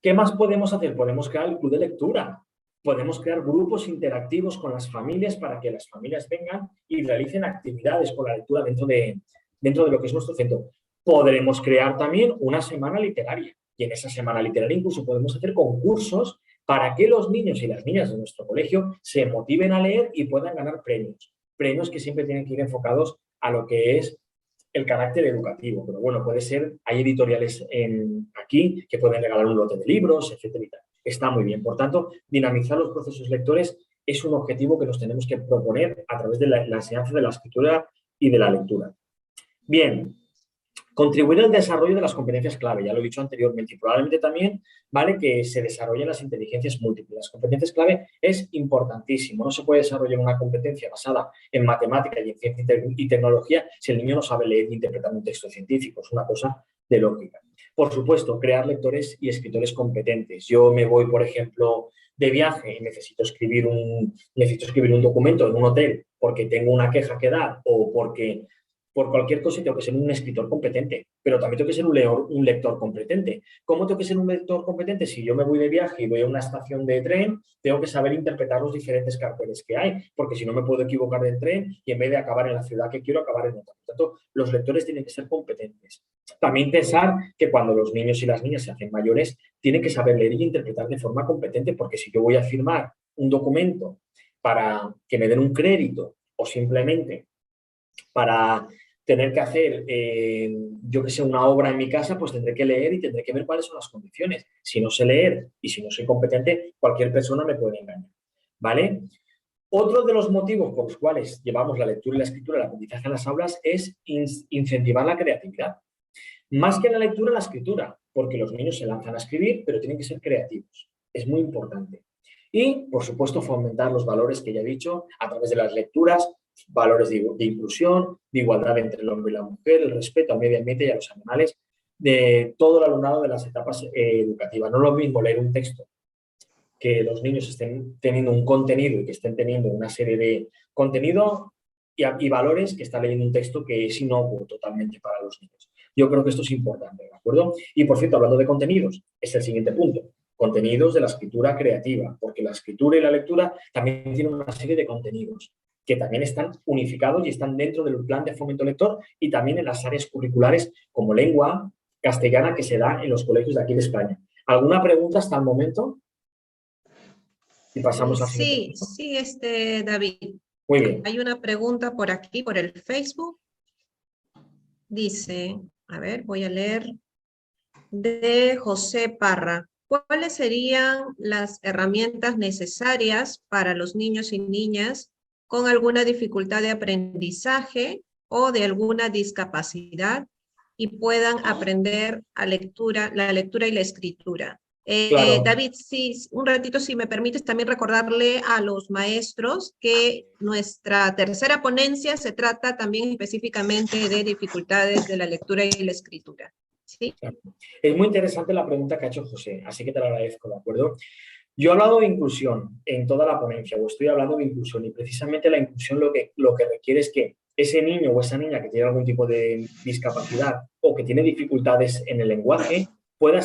¿Qué más podemos hacer? Podemos crear el club de lectura. Podemos crear grupos interactivos con las familias para que las familias vengan y realicen actividades con la lectura dentro de lo que es nuestro centro. Podremos crear también una semana literaria y en esa semana literaria incluso podemos hacer concursos para que los niños y las niñas de nuestro colegio se motiven a leer y puedan ganar premios. Premios que siempre tienen que ir enfocados a lo que es el carácter educativo. Pero bueno, puede ser, hay editoriales aquí que pueden regalar un lote de libros, etcétera y tal. Está muy bien. Por tanto, dinamizar los procesos lectores es un objetivo que nos tenemos que proponer a través de la enseñanza de la escritura y de la lectura. Bien. Contribuir al desarrollo de las competencias clave, ya lo he dicho anteriormente, y probablemente también vale que se desarrollen las inteligencias múltiples. Las competencias clave es importantísimo. No se puede desarrollar una competencia basada en matemática y en ciencia y tecnología si el niño no sabe leer e interpretar un texto científico. Es una cosa de lógica. Por supuesto, crear lectores y escritores competentes. Yo me voy, por ejemplo, de viaje y necesito escribir un documento en un hotel porque tengo una queja que dar o porque por cualquier cosa tengo que ser un escritor competente, pero también tengo que ser un lector competente. ¿Cómo tengo que ser un lector competente? Si yo me voy de viaje y voy a una estación de tren, tengo que saber interpretar los diferentes carteles que hay, porque si no me puedo equivocar del tren y en vez de acabar en la ciudad que quiero, acabar en otra. Por tanto, los lectores tienen que ser competentes. También pensar que cuando los niños y las niñas se hacen mayores, tienen que saber leer y interpretar de forma competente, porque si yo voy a firmar un documento para que me den un crédito o simplemente para tener que hacer, yo que sé, una obra en mi casa, pues tendré que leer y tendré que ver cuáles son las condiciones. Si no sé leer y si no soy competente, cualquier persona me puede engañar, ¿vale? Otro de los motivos por los cuales llevamos la lectura y la escritura, el aprendizaje en las aulas, es incentivar la creatividad. Más que la lectura, la escritura, porque los niños se lanzan a escribir, pero tienen que ser creativos. Es muy importante. Y, por supuesto, fomentar los valores que ya he dicho a través de las lecturas, valores de inclusión, de igualdad entre el hombre y la mujer, el respeto al medio ambiente y a los animales, de todo el alumnado de las etapas educativas. No es lo mismo leer un texto que los niños estén teniendo un contenido y que estén teniendo una serie de contenido y valores que está leyendo un texto que es inocuo totalmente para los niños. Yo creo que esto es importante, ¿de acuerdo? Y por cierto, hablando de contenidos, es el siguiente punto. Contenidos de la escritura creativa, porque la escritura y la lectura también tienen una serie de contenidos que también están unificados y están dentro del plan de fomento lector y también en las áreas curriculares como lengua castellana que se da en los colegios de aquí de España. ¿Alguna pregunta hasta el momento? Y pasamos al siguiente Sí, punto. sí, David. Muy bien. Hay una pregunta por aquí, por el Facebook. Dice, a ver, voy a leer, de José Parra. ¿Cuáles serían las herramientas necesarias para los niños y niñas con alguna dificultad de aprendizaje o de alguna discapacidad y puedan aprender la lectura y la escritura? Claro. David, sí, un ratito, si me permites, también recordarle a los maestros que nuestra tercera ponencia se trata también específicamente de dificultades de la lectura y la escritura. ¿Sí? Es muy interesante la pregunta que ha hecho José, así que te lo agradezco, ¿de acuerdo? Yo he hablado de inclusión en toda la ponencia, o estoy hablando de inclusión, y precisamente la inclusión lo que requiere es que ese niño o esa niña que tiene algún tipo de discapacidad o que tiene dificultades en el lenguaje pueda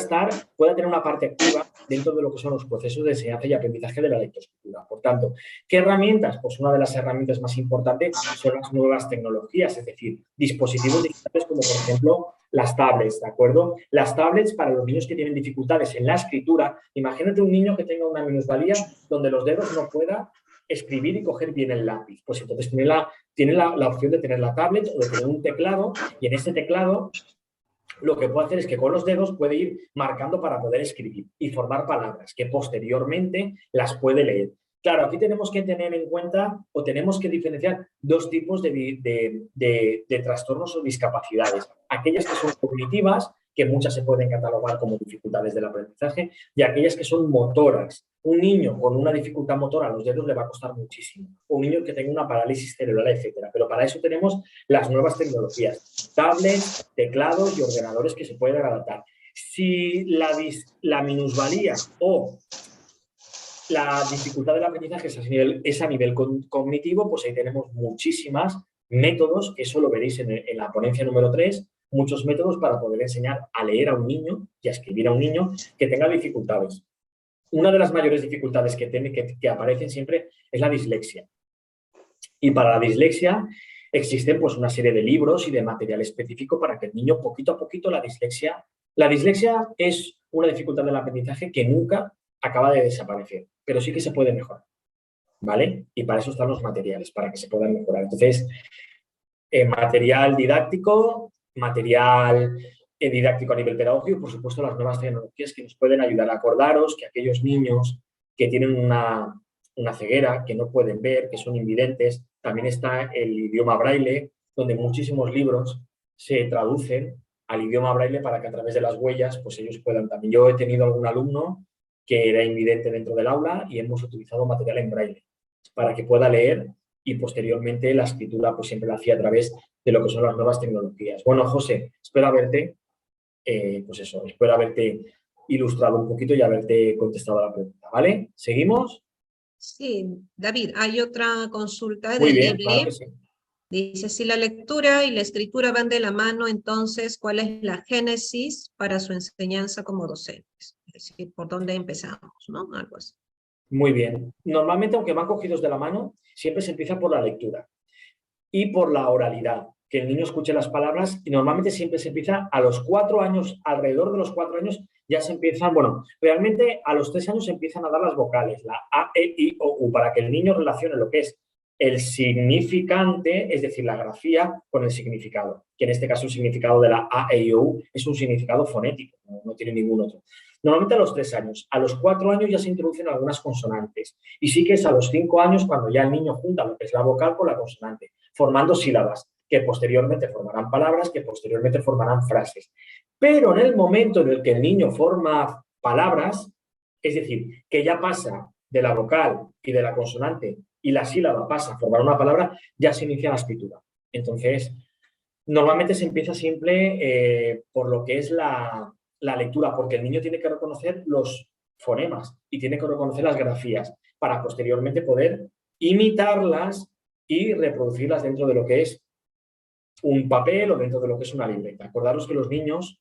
tener una parte activa dentro de lo que son los procesos de enseñanza y aprendizaje de la lectoescritura. Por tanto, ¿qué herramientas? Pues una de las herramientas más importantes son las nuevas tecnologías, es decir, dispositivos digitales como, por ejemplo, las tablets, ¿de acuerdo? Las tablets para los niños que tienen dificultades en la escritura. Imagínate un niño que tenga una minusvalía donde los dedos no pueda escribir y coger bien el lápiz. Pues entonces tiene la opción de tener la tablet o de tener un teclado, y en este teclado lo que puede hacer es que con los dedos puede ir marcando para poder escribir y formar palabras que posteriormente las puede leer. Claro, aquí tenemos que tener en cuenta o tenemos que diferenciar dos tipos de trastornos o discapacidades. Aquellas que son cognitivas, que muchas se pueden catalogar como dificultades del aprendizaje, y aquellas que son motoras. Un niño con una dificultad motora a los dedos le va a costar muchísimo. Un niño que tenga una parálisis cerebral, etcétera. Pero para eso tenemos las nuevas tecnologías, tablets, teclados y ordenadores que se pueden adaptar. Si la minusvalía o la dificultad del aprendizaje es a nivel cognitivo, pues ahí tenemos muchísimas métodos, que eso lo veréis en la ponencia número 3, muchos métodos para poder enseñar a leer a un niño y a escribir a un niño que tenga dificultades. Una de las mayores dificultades que aparecen siempre es la dislexia. Y para la dislexia existen pues una serie de libros y de material específico para que el niño poquito a poquito la dislexia es una dificultad del aprendizaje que nunca acaba de desaparecer, pero sí que se puede mejorar, ¿vale? Y para eso están los materiales, para que se puedan mejorar. Entonces, material didáctico, material didáctico a nivel pedagógico, por supuesto las nuevas tecnologías que nos pueden ayudar. A acordaros que aquellos niños que tienen una ceguera, que no pueden ver, que son invidentes, también está el idioma braille, donde muchísimos libros se traducen al idioma braille para que a través de las huellas pues ellos puedan también. Yo he tenido algún alumno que era invidente dentro del aula y hemos utilizado material en braille para que pueda leer, y posteriormente la escritura pues siempre la hacía a través de lo que son las nuevas tecnologías. Bueno, José, espero haberte, espero haberte ilustrado un poquito y haberte contestado a la pregunta, ¿vale? ¿Seguimos? Sí, David, hay otra consulta Muy de bien, claro Leble. que sí. Dice, si la lectura y la escritura van de la mano, entonces, ¿cuál es la génesis para su enseñanza como docentes? Es decir, ¿por dónde empezamos? ¿No? Algo así. Muy bien. Normalmente, aunque van cogidos de la mano, siempre se empieza por la lectura y por la oralidad, que el niño escuche las palabras, y normalmente siempre se empieza a los 4 años, alrededor de los 4 años ya se empiezan, bueno, realmente a los 3 años se empiezan a dar las vocales, la A, E, I, O, U, para que el niño relacione lo que es el significante, es decir, la grafía, con el significado, que en este caso el significado de la A, E, I, O, U es un significado fonético, no tiene ningún otro. Normalmente a los 3 años. A los 4 años ya se introducen algunas consonantes. Y sí que es a los 5 años cuando ya el niño junta lo que es la vocal con la consonante, formando sílabas, que posteriormente formarán palabras, que posteriormente formarán frases. Pero en el momento en el que el niño forma palabras, es decir, que ya pasa de la vocal y de la consonante y la sílaba pasa a formar una palabra, ya se inicia la escritura. Entonces, normalmente se empieza siempre por lo que es la lectura, porque el niño tiene que reconocer los fonemas y tiene que reconocer las grafías para posteriormente poder imitarlas y reproducirlas dentro de lo que es un papel o dentro de lo que es una libreta. Acordaros que los niños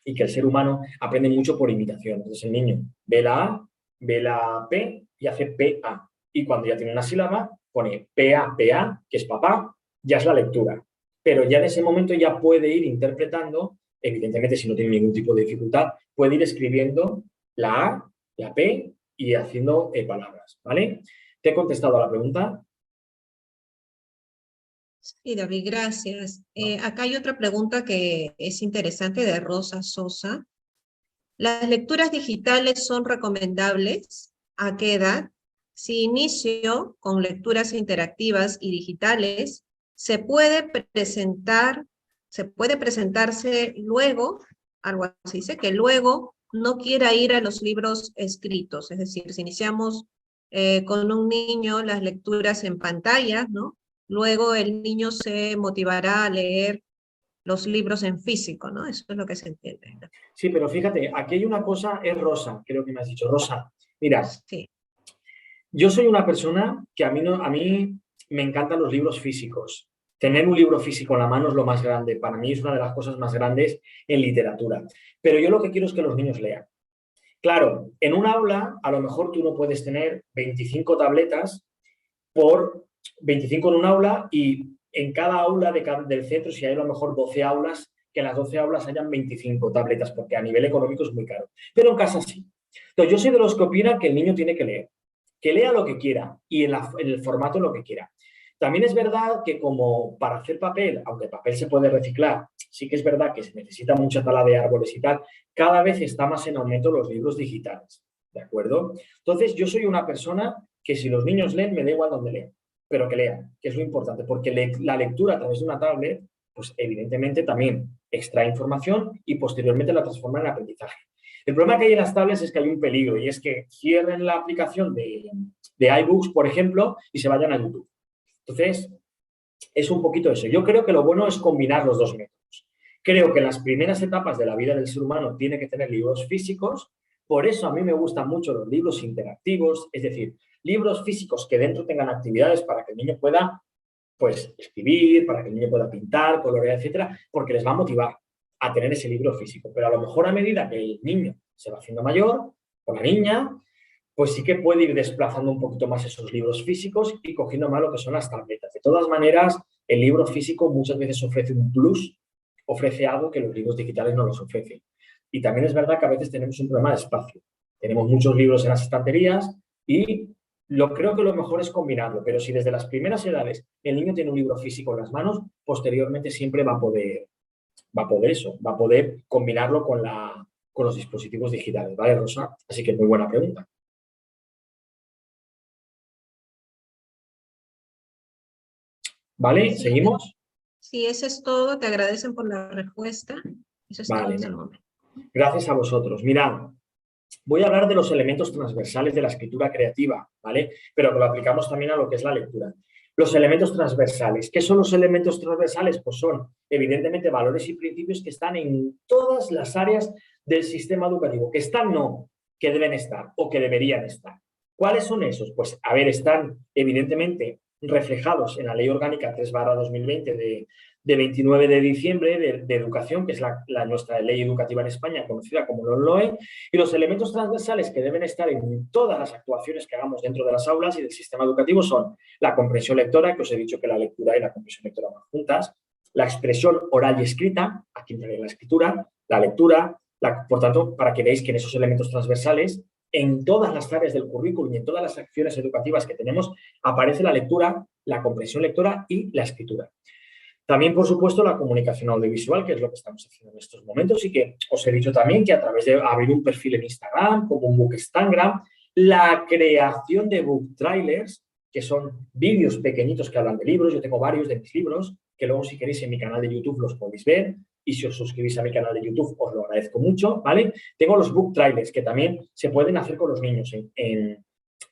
y que el ser humano aprende mucho por imitación. Entonces el niño ve la A, ve la P y hace PA. Y cuando ya tiene una sílaba, pone PA, PA, que es papá, ya es la lectura. Pero ya en ese momento ya puede ir interpretando, evidentemente si no tiene ningún tipo de dificultad, puede ir escribiendo la A, la P y haciendo palabras, ¿vale? ¿Te he contestado a la pregunta? Sí, David, gracias. Acá hay otra pregunta que es interesante de Rosa Sosa. ¿Las lecturas digitales son recomendables? ¿A qué edad? Si inicio con lecturas interactivas y digitales, se puede presentarse luego, algo así dice, que luego no quiera ir a los libros escritos. Es decir, si iniciamos con un niño las lecturas en pantalla, ¿no? Luego el niño se motivará a leer los libros en físico, ¿no? Eso es lo que se entiende, ¿no? Sí, pero fíjate, aquí hay una cosa, es Rosa, creo que me has dicho, Rosa. Mira, Sí. yo soy una persona que a mí me encantan los libros físicos. Tener un libro físico en la mano es lo más grande. Para mí es una de las cosas más grandes en literatura. Pero yo lo que quiero es que los niños lean. Claro, en un aula a lo mejor tú no puedes tener 25 tabletas por 25 en un aula y en cada aula del centro, si hay a lo mejor 12 aulas, que en las 12 aulas hayan 25 tabletas, porque a nivel económico es muy caro. Pero en casa sí. Entonces, yo soy de los que opinan que el niño tiene que lea lo que quiera y en el formato lo que quiera. También es verdad que como para hacer papel, aunque el papel se puede reciclar, sí que es verdad que se necesita mucha tala de árboles y tal, cada vez está más en aumento los libros digitales, ¿de acuerdo? Entonces, yo soy una persona que si los niños leen, me da igual donde leen, pero que lean, que es lo importante, porque la lectura a través de una tablet, pues evidentemente también extrae información y posteriormente la transforma en aprendizaje. El problema que hay en las tablets es que hay un peligro y es que cierren la aplicación de iBooks, por ejemplo, y se vayan a YouTube. Entonces, es un poquito eso. Yo creo que lo bueno es combinar los dos métodos. Creo que en las primeras etapas de la vida del ser humano tiene que tener libros físicos. Por eso a mí me gustan mucho los libros interactivos, es decir, libros físicos que dentro tengan actividades para que el niño pueda, pues, escribir, para que el niño pueda pintar, colorear, etcétera, porque les va a motivar a tener ese libro físico. Pero a lo mejor a medida que el niño se va haciendo mayor, o la niña, pues sí que puede ir desplazando un poquito más esos libros físicos y cogiendo más lo que son las tabletas. De todas maneras, el libro físico muchas veces ofrece un plus, ofrece algo que los libros digitales no los ofrecen. Y también es verdad que a veces tenemos un problema de espacio. Tenemos muchos libros en las estanterías y creo que lo mejor es combinarlo, pero si desde las primeras edades el niño tiene un libro físico en las manos, posteriormente siempre va a poder combinarlo con los dispositivos digitales, ¿vale, Rosa? Así que muy buena pregunta. ¿Vale? Sí, ¿Seguimos? sí, eso es todo. Te agradecen por la respuesta. Eso es todo Vale, hasta el momento. gracias a vosotros. Mirad, voy a hablar de los elementos transversales de la escritura creativa, ¿vale? Pero que lo aplicamos también a lo que es la lectura. Los elementos transversales. ¿Qué son los elementos transversales? Pues son, evidentemente, valores y principios que están en todas las áreas del sistema educativo. Que están, no, que deben estar o que deberían estar. ¿Cuáles son esos? Pues, a ver, están, evidentemente, reflejados en la Ley Orgánica 3/2020 de 29 de diciembre de educación, que es nuestra ley educativa en España, conocida como LOMLOE, y los elementos transversales que deben estar en todas las actuaciones que hagamos dentro de las aulas y del sistema educativo son la comprensión lectora, que os he dicho que la lectura y la comprensión lectora van juntas, la expresión oral y escrita, aquí entraría la escritura, la lectura, por tanto, para que veáis que en esos elementos transversales, en todas las áreas del currículum y en todas las acciones educativas que tenemos, aparece la lectura, la comprensión lectora y la escritura. También, por supuesto, la comunicación audiovisual, que es lo que estamos haciendo en estos momentos y que os he dicho también que a través de abrir un perfil en Instagram, como un Bookstagram, la creación de book trailers, que son vídeos pequeñitos que hablan de libros. Yo tengo varios de mis libros, que luego si queréis en mi canal de YouTube los podéis ver y si os suscribís a mi canal de YouTube os lo agradezco mucho, ¿vale? Tengo los book trailers que también se pueden hacer con los niños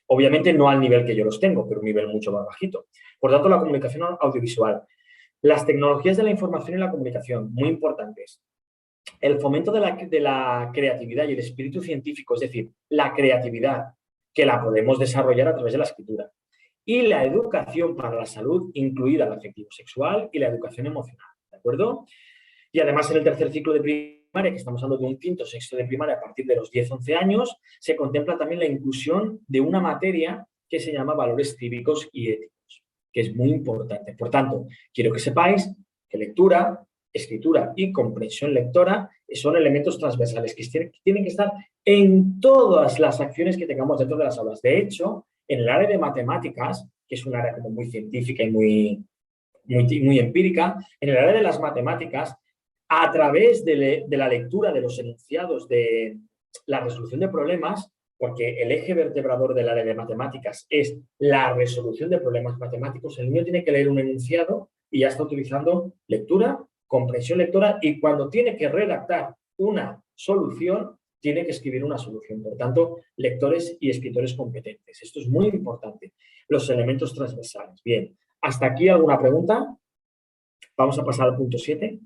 obviamente no al nivel que yo los tengo, pero un nivel mucho más bajito. Por tanto, la comunicación audiovisual. Las tecnologías de la información y la comunicación, muy importantes. El fomento de la creatividad y el espíritu científico, es decir, la creatividad, que la podemos desarrollar a través de la escritura. y la educación para la salud, incluida la afectivo-sexual y la educación emocional, ¿de acuerdo? Y además en el tercer ciclo de primaria, que estamos hablando de un quinto, sexto de primaria a partir de los 10-11 años, se contempla también la inclusión de una materia que se llama valores cívicos y éticos, que es muy importante. Por tanto, quiero que sepáis que lectura, escritura y comprensión lectora son elementos transversales que tienen que estar en todas las acciones que tengamos dentro de las aulas. De hecho, en el área de matemáticas, que es un área como muy científica y muy empírica, en el área de las matemáticas, a través de la lectura de los enunciados de la resolución de problemas, porque el eje vertebrador del área de matemáticas es la resolución de problemas matemáticos, el niño tiene que leer un enunciado y ya está utilizando lectura, comprensión lectora, y cuando tiene que redactar una solución, tiene que escribir una solución. Por tanto, lectores y escritores competentes. Esto es muy importante. Los elementos transversales. Bien, ¿hasta aquí alguna pregunta? Vamos a pasar al punto 7.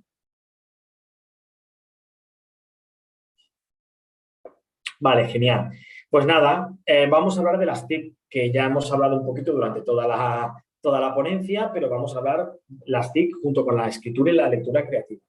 Vale, genial. Pues nada, vamos a hablar de las TIC, que ya hemos hablado un poquito durante toda la ponencia, pero vamos a hablar las TIC junto con la escritura y la lectura creativa.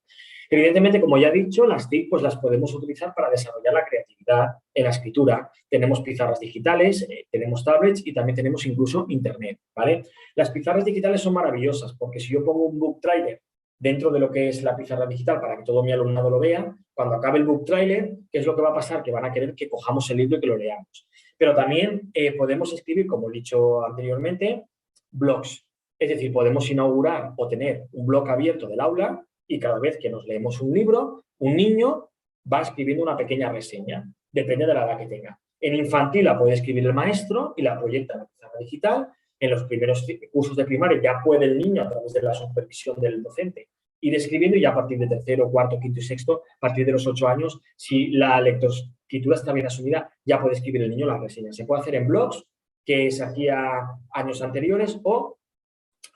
Evidentemente, como ya he dicho, las TIC pues las podemos utilizar para desarrollar la creatividad en la escritura. Tenemos pizarras digitales, tenemos tablets y también tenemos incluso internet, ¿vale? Las pizarras digitales son maravillosas porque si yo pongo un book trailer dentro de lo que es la pizarra digital para que todo mi alumnado lo vea, cuando acabe el book trailer, ¿qué es lo que va a pasar? Que van a querer que cojamos el libro y que lo leamos. Pero también podemos escribir, como he dicho anteriormente, blogs. Es decir, podemos inaugurar o tener un blog abierto del aula y cada vez que nos leemos un libro, un niño va escribiendo una pequeña reseña, depende de la edad que tenga. En infantil la puede escribir el maestro y la proyecta en la pizarra digital. En los primeros cursos de primaria ya puede el niño, a través de la supervisión del docente, ir escribiendo, y ya a partir de tercero, cuarto, quinto y sexto, a partir de los 8 años, si la lectoescritura está bien asumida, ya puede escribir el niño la reseña. Se puede hacer en blogs, que se hacía años anteriores, o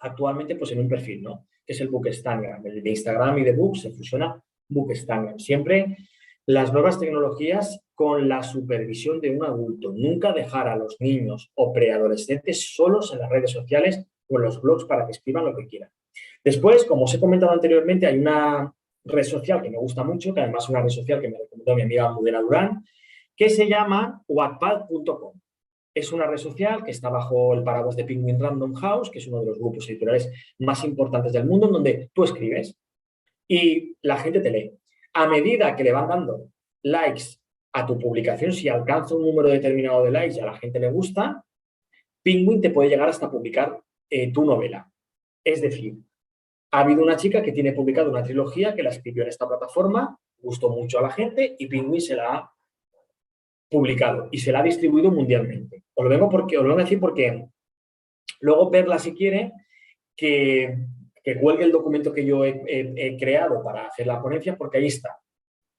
actualmente pues en un perfil, ¿no? Que es el Bookstagram. El de Instagram y de Books se fusiona Bookstagram. Siempre las nuevas tecnologías con la supervisión de un adulto. Nunca dejar a los niños o preadolescentes solos en las redes sociales o en los blogs para que escriban lo que quieran. Después, como os he comentado anteriormente, hay una red social que me gusta mucho, que además es una red social que me recomendó mi amiga Mudena Durán, que se llama wattpad.com. Es una red social que está bajo el paraguas de Penguin Random House, que es uno de los grupos editoriales más importantes del mundo, en donde tú escribes y la gente te lee. A medida que le van dando likes a tu publicación, si alcanza un número determinado de likes y a la gente le gusta, Penguin te puede llegar hasta publicar tu novela. Es decir, ha habido una chica que tiene publicada una trilogía que la escribió en esta plataforma, gustó mucho a la gente y Penguin se la ha publicado y se la ha distribuido mundialmente. Os lo vengo a decir porque luego Perla, si quiere, que cuelgue el documento que yo he creado para hacer la ponencia, porque ahí está.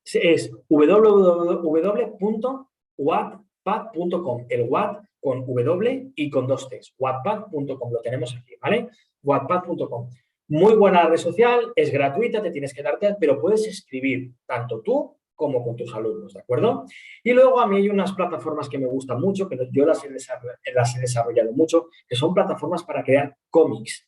Es www.wattpad.com. El Watt con W y con 2 T's. Wattpad.com, lo tenemos aquí, ¿vale? Wattpad.com. Muy buena red social, es gratuita, te tienes que darte, pero puedes escribir tanto tú como con tus alumnos, ¿de acuerdo? Y luego a mí hay unas plataformas que me gustan mucho, que yo las he desarrollado mucho, que son plataformas para crear cómics.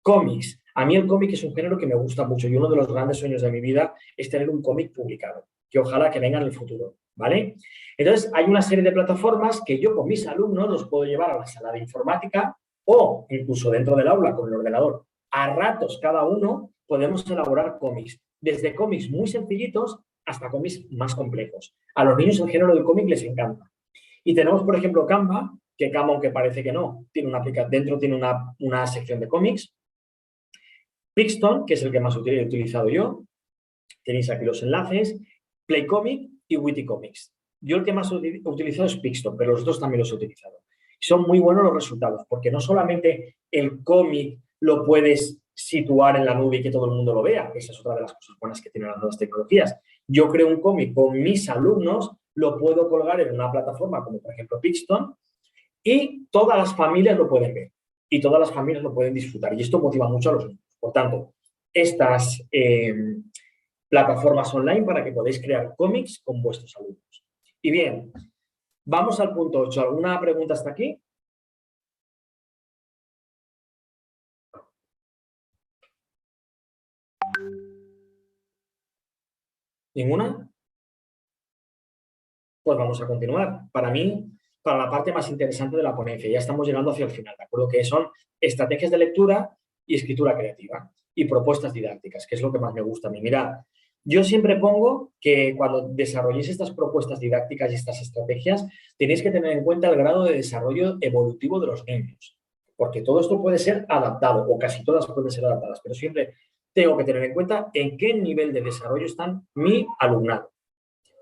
Cómics. A mí el cómic es un género que me gusta mucho y uno de los grandes sueños de mi vida es tener un cómic publicado, que ojalá que venga en el futuro, ¿vale? Entonces, hay una serie de plataformas que yo con mis alumnos los puedo llevar a la sala de informática o incluso dentro del aula con el ordenador. A ratos cada uno podemos elaborar cómics, desde cómics muy sencillitos hasta cómics más complejos. A los niños el género del cómic les encanta. Y tenemos, por ejemplo, Canva, que Canva, aunque parece que no, dentro tiene una sección de cómics. Pixton, que es el que más he utilizado yo. Tenéis aquí los enlaces. Playcomic y Wittycomics. Yo el que más he utilizado es Pixton, pero los otros también los he utilizado. Son muy buenos los resultados, porque no solamente el cómic lo puedes situar en la nube y que todo el mundo lo vea, que esa es otra de las cosas buenas que tienen las nuevas tecnologías. Yo creo un cómic con mis alumnos, lo puedo colgar en una plataforma como por ejemplo Pixton y todas las familias lo pueden ver y todas las familias lo pueden disfrutar y esto motiva mucho a los niños. Por tanto, estas plataformas online para que podáis crear cómics con vuestros alumnos. Y bien, vamos al punto 8. ¿Alguna pregunta hasta aquí? ¿Ninguna? Pues vamos a continuar. Para mí, para la parte más interesante de la ponencia, ya estamos llegando hacia el final, ¿de acuerdo? Que son estrategias de lectura y escritura creativa y propuestas didácticas, que es lo que más me gusta a mí. Mirad, yo siempre pongo que cuando desarrolléis estas propuestas didácticas y estas estrategias, tenéis que tener en cuenta el grado de desarrollo evolutivo de los niños, porque todo esto puede ser adaptado, o casi todas pueden ser adaptadas, pero siempre tengo que tener en cuenta en qué nivel de desarrollo están mi alumnado.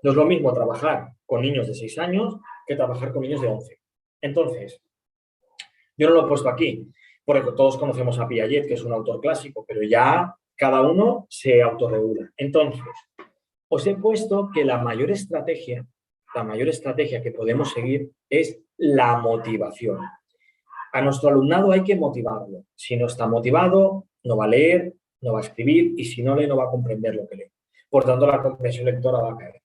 No es lo mismo trabajar con niños de 6 años que trabajar con niños de 11. Entonces, yo no lo he puesto aquí, porque todos conocemos a Piaget, que es un autor clásico, pero ya cada uno se autorregula. Entonces, os he puesto que la mayor estrategia que podemos seguir es la motivación. A nuestro alumnado hay que motivarlo. Si no está motivado, no va a leer, no va a escribir, y si no lee, no va a comprender lo que lee. Por tanto, la comprensión lectora va a caer.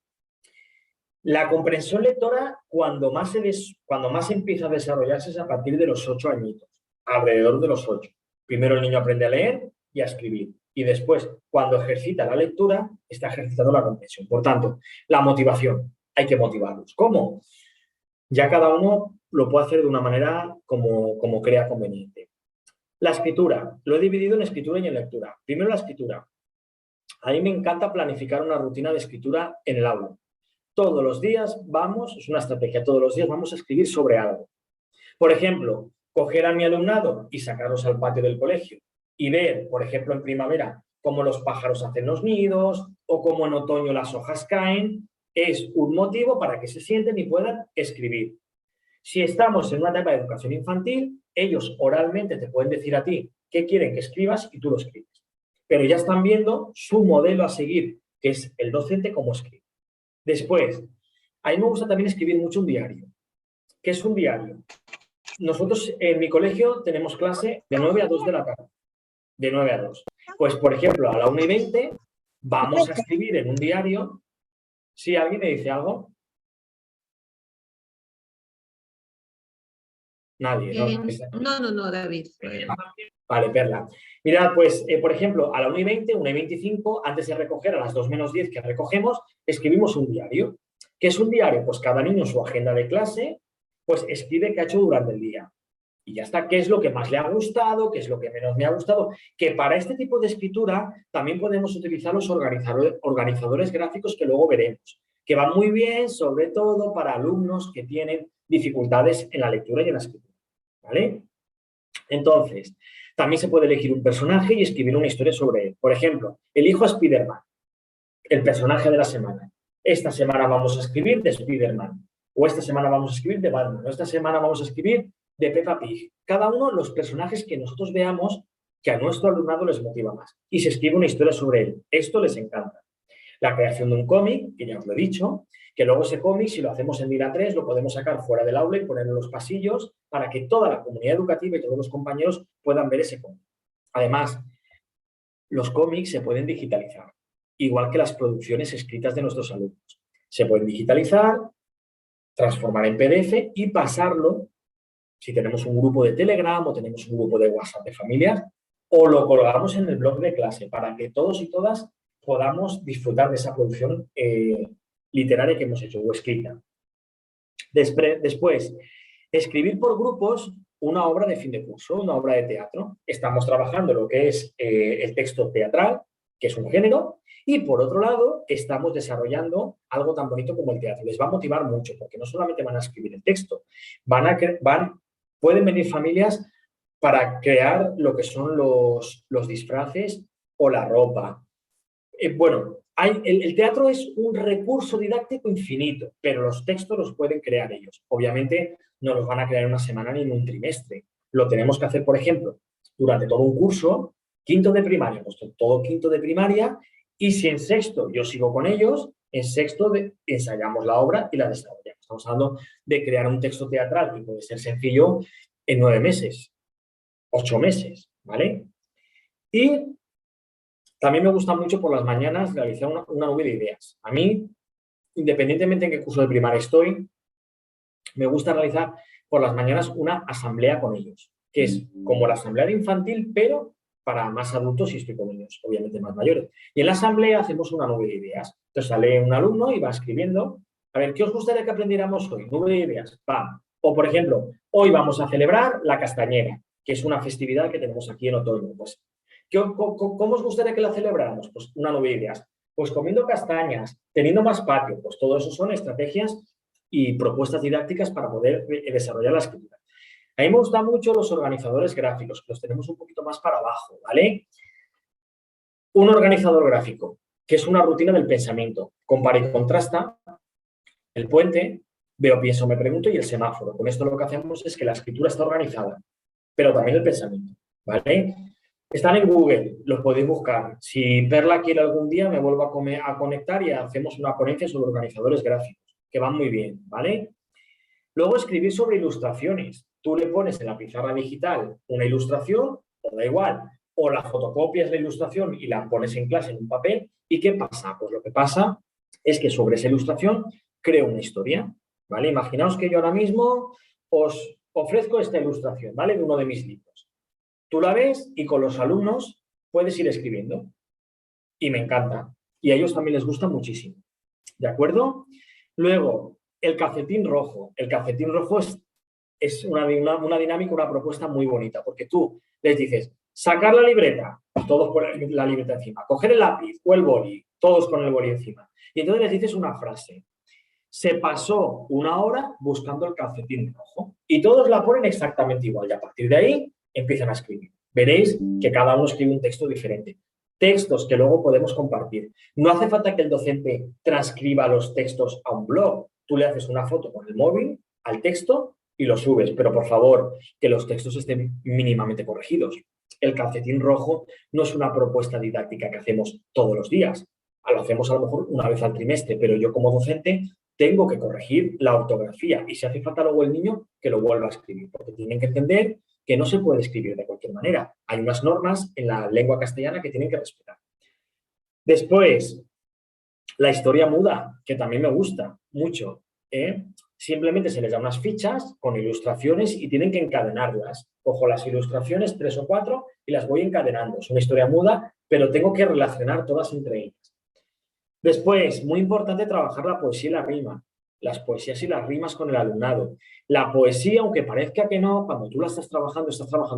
La comprensión lectora, cuando más empieza a desarrollarse, es a partir de los 8 añitos, alrededor de los 8. Primero el niño aprende a leer y a escribir. Y después, cuando ejercita la lectura, está ejercitando la comprensión. Por tanto, la motivación, hay que motivarlos. ¿Cómo? Ya cada uno lo puede hacer de una manera como crea conveniente. La escritura, lo he dividido en escritura y en lectura. Primero la escritura. A mí me encanta planificar una rutina de escritura en el aula. Todos los días es una estrategia, todos los días vamos a escribir sobre algo. Por ejemplo, coger a mi alumnado y sacarlos al patio del colegio y ver, por ejemplo, en primavera, cómo los pájaros hacen los nidos o cómo en otoño las hojas caen, es un motivo para que se sienten y puedan escribir. Si estamos en una etapa de educación infantil, ellos oralmente te pueden decir a ti qué quieren que escribas y tú lo escribes. Pero ya están viendo su modelo a seguir, que es el docente cómo escribe. Después, a mí me gusta también escribir mucho un diario. ¿Qué es un diario? Nosotros en mi colegio tenemos clase de 9 a 2 de la tarde. De 9 a 2. Pues, por ejemplo, a la 1:20 vamos a escribir en un diario. ¿Sí? ¿Alguien me dice algo? Nadie, ¿no? No, David. Vale, Perla. Mira, pues, por ejemplo, a la 1:20, 1:25, antes de recoger, a las 2:10 que recogemos, escribimos un diario. ¿Qué es un diario? Pues cada niño en su agenda de clase, pues escribe qué ha hecho durante el día. Y ya está, qué es lo que más le ha gustado, qué es lo que menos me ha gustado. Que para este tipo de escritura también podemos utilizar los organizadores gráficos que luego veremos, que van muy bien, sobre todo para alumnos que tienen dificultades en la lectura y en la escritura. ¿Vale? Entonces, también se puede elegir un personaje y escribir una historia sobre él. Por ejemplo, elijo a Spider-Man, el personaje de la semana. Esta semana vamos a escribir de Spider-Man, o esta semana vamos a escribir de Batman, o esta semana vamos a escribir de Peppa Pig. Cada uno los personajes que nosotros veamos que a nuestro alumnado les motiva más. Y se escribe una historia sobre él. Esto les encanta. La creación de un cómic, que ya os lo he dicho, que luego ese cómic, si lo hacemos en Dira 3, lo podemos sacar fuera del aula y ponerlo en los pasillos para que toda la comunidad educativa y todos los compañeros puedan ver ese cómic. Además, los cómics se pueden digitalizar, igual que las producciones escritas de nuestros alumnos. Se pueden digitalizar, transformar en PDF y pasarlo, si tenemos un grupo de Telegram o tenemos un grupo de WhatsApp de familias, o lo colgamos en el blog de clase para que todos y todas podamos disfrutar de esa producción literaria que hemos hecho o escrita. Después, escribir por grupos una obra de fin de curso, una obra de teatro. Estamos trabajando lo que es el texto teatral, que es un género, y por otro lado, estamos desarrollando algo tan bonito como el teatro. Les va a motivar mucho, porque no solamente van a escribir el texto, pueden venir familias para crear lo que son los disfraces o la ropa. Bueno, el teatro es un recurso didáctico infinito, pero los textos los pueden crear ellos. Obviamente no los van a crear en una semana ni en un trimestre. Lo tenemos que hacer, por ejemplo, durante todo un curso, quinto de primaria, pues todo quinto de primaria, y si en sexto yo sigo con ellos, en sexto ensayamos la obra y la desarrollamos. Estamos hablando de crear un texto teatral que puede ser sencillo en 9 meses, 8 meses, ¿vale? Y también me gusta mucho por las mañanas realizar una nube de ideas. A mí, independientemente en qué curso de primaria estoy, me gusta realizar por las mañanas una asamblea con ellos, que es como la asamblea de infantil, pero para más adultos y estoy con niños, obviamente más mayores. Y en la asamblea hacemos una nube de ideas. Entonces sale un alumno y va escribiendo, a ver, ¿qué os gustaría que aprendiéramos hoy? Nube de ideas, ¡pam! O, por ejemplo, hoy vamos a celebrar la castañera, que es una festividad que tenemos aquí en otoño. Pues, ¿cómo os gustaría que la celebráramos? Pues una nube de ideas. Pues comiendo castañas, teniendo más patio, pues todo eso son estrategias y propuestas didácticas para poder desarrollar la escritura. A mí me gustan mucho los organizadores gráficos, que los tenemos un poquito más para abajo, ¿vale? Un organizador gráfico, que es una rutina del pensamiento. Compara y contrasta, el puente, veo, pienso, me pregunto y el semáforo. Con esto lo que hacemos es que la escritura está organizada, pero también el pensamiento, ¿vale? Están en Google, los podéis buscar. Si Perla quiere algún día, me vuelvo a conectar y hacemos una ponencia sobre organizadores gráficos, que van muy bien, ¿vale? Luego, escribir sobre ilustraciones. Tú le pones en la pizarra digital una ilustración, o da igual, o la fotocopias la ilustración y la pones en clase en un papel. ¿Y qué pasa? Pues lo que pasa es que sobre esa ilustración creo una historia, ¿vale? Imaginaos que yo ahora mismo os ofrezco esta ilustración, ¿vale? De uno de mis libros. Tú la ves y con los alumnos puedes ir escribiendo. Y me encanta. Y a ellos también les gusta muchísimo. ¿De acuerdo? Luego, el calcetín rojo. El calcetín rojo es una dinámica, una propuesta muy bonita, porque tú les dices, sacar la libreta, todos con la libreta encima, coger el lápiz o el boli, todos con el boli encima. Y entonces les dices una frase. Se pasó una hora buscando el calcetín rojo. Y todos la ponen exactamente igual. Y a partir de ahí empiezan a escribir. Veréis que cada uno escribe un texto diferente. Textos que luego podemos compartir. No hace falta que el docente transcriba los textos a un blog. Tú le haces una foto con el móvil al texto y lo subes. Pero por favor, que los textos estén mínimamente corregidos. El calcetín rojo no es una propuesta didáctica que hacemos todos los días. Lo hacemos a lo mejor una vez al trimestre, pero yo como docente tengo que corregir la ortografía y si hace falta luego el niño que lo vuelva a escribir, porque tienen que entender que no se puede escribir de cualquier manera. Hay unas normas en la lengua castellana que tienen que respetar. Después, la historia muda, que también me gusta mucho. Simplemente se les da unas fichas con ilustraciones y tienen que encadenarlas. Cojo las ilustraciones, 3 o 4, y las voy encadenando. Es una historia muda, pero tengo que relacionar todas entre ellas. Después, muy importante trabajar la poesía y la rima. Las poesías y las rimas con el alumnado. La poesía, aunque parezca que no, cuando tú la estás trabajando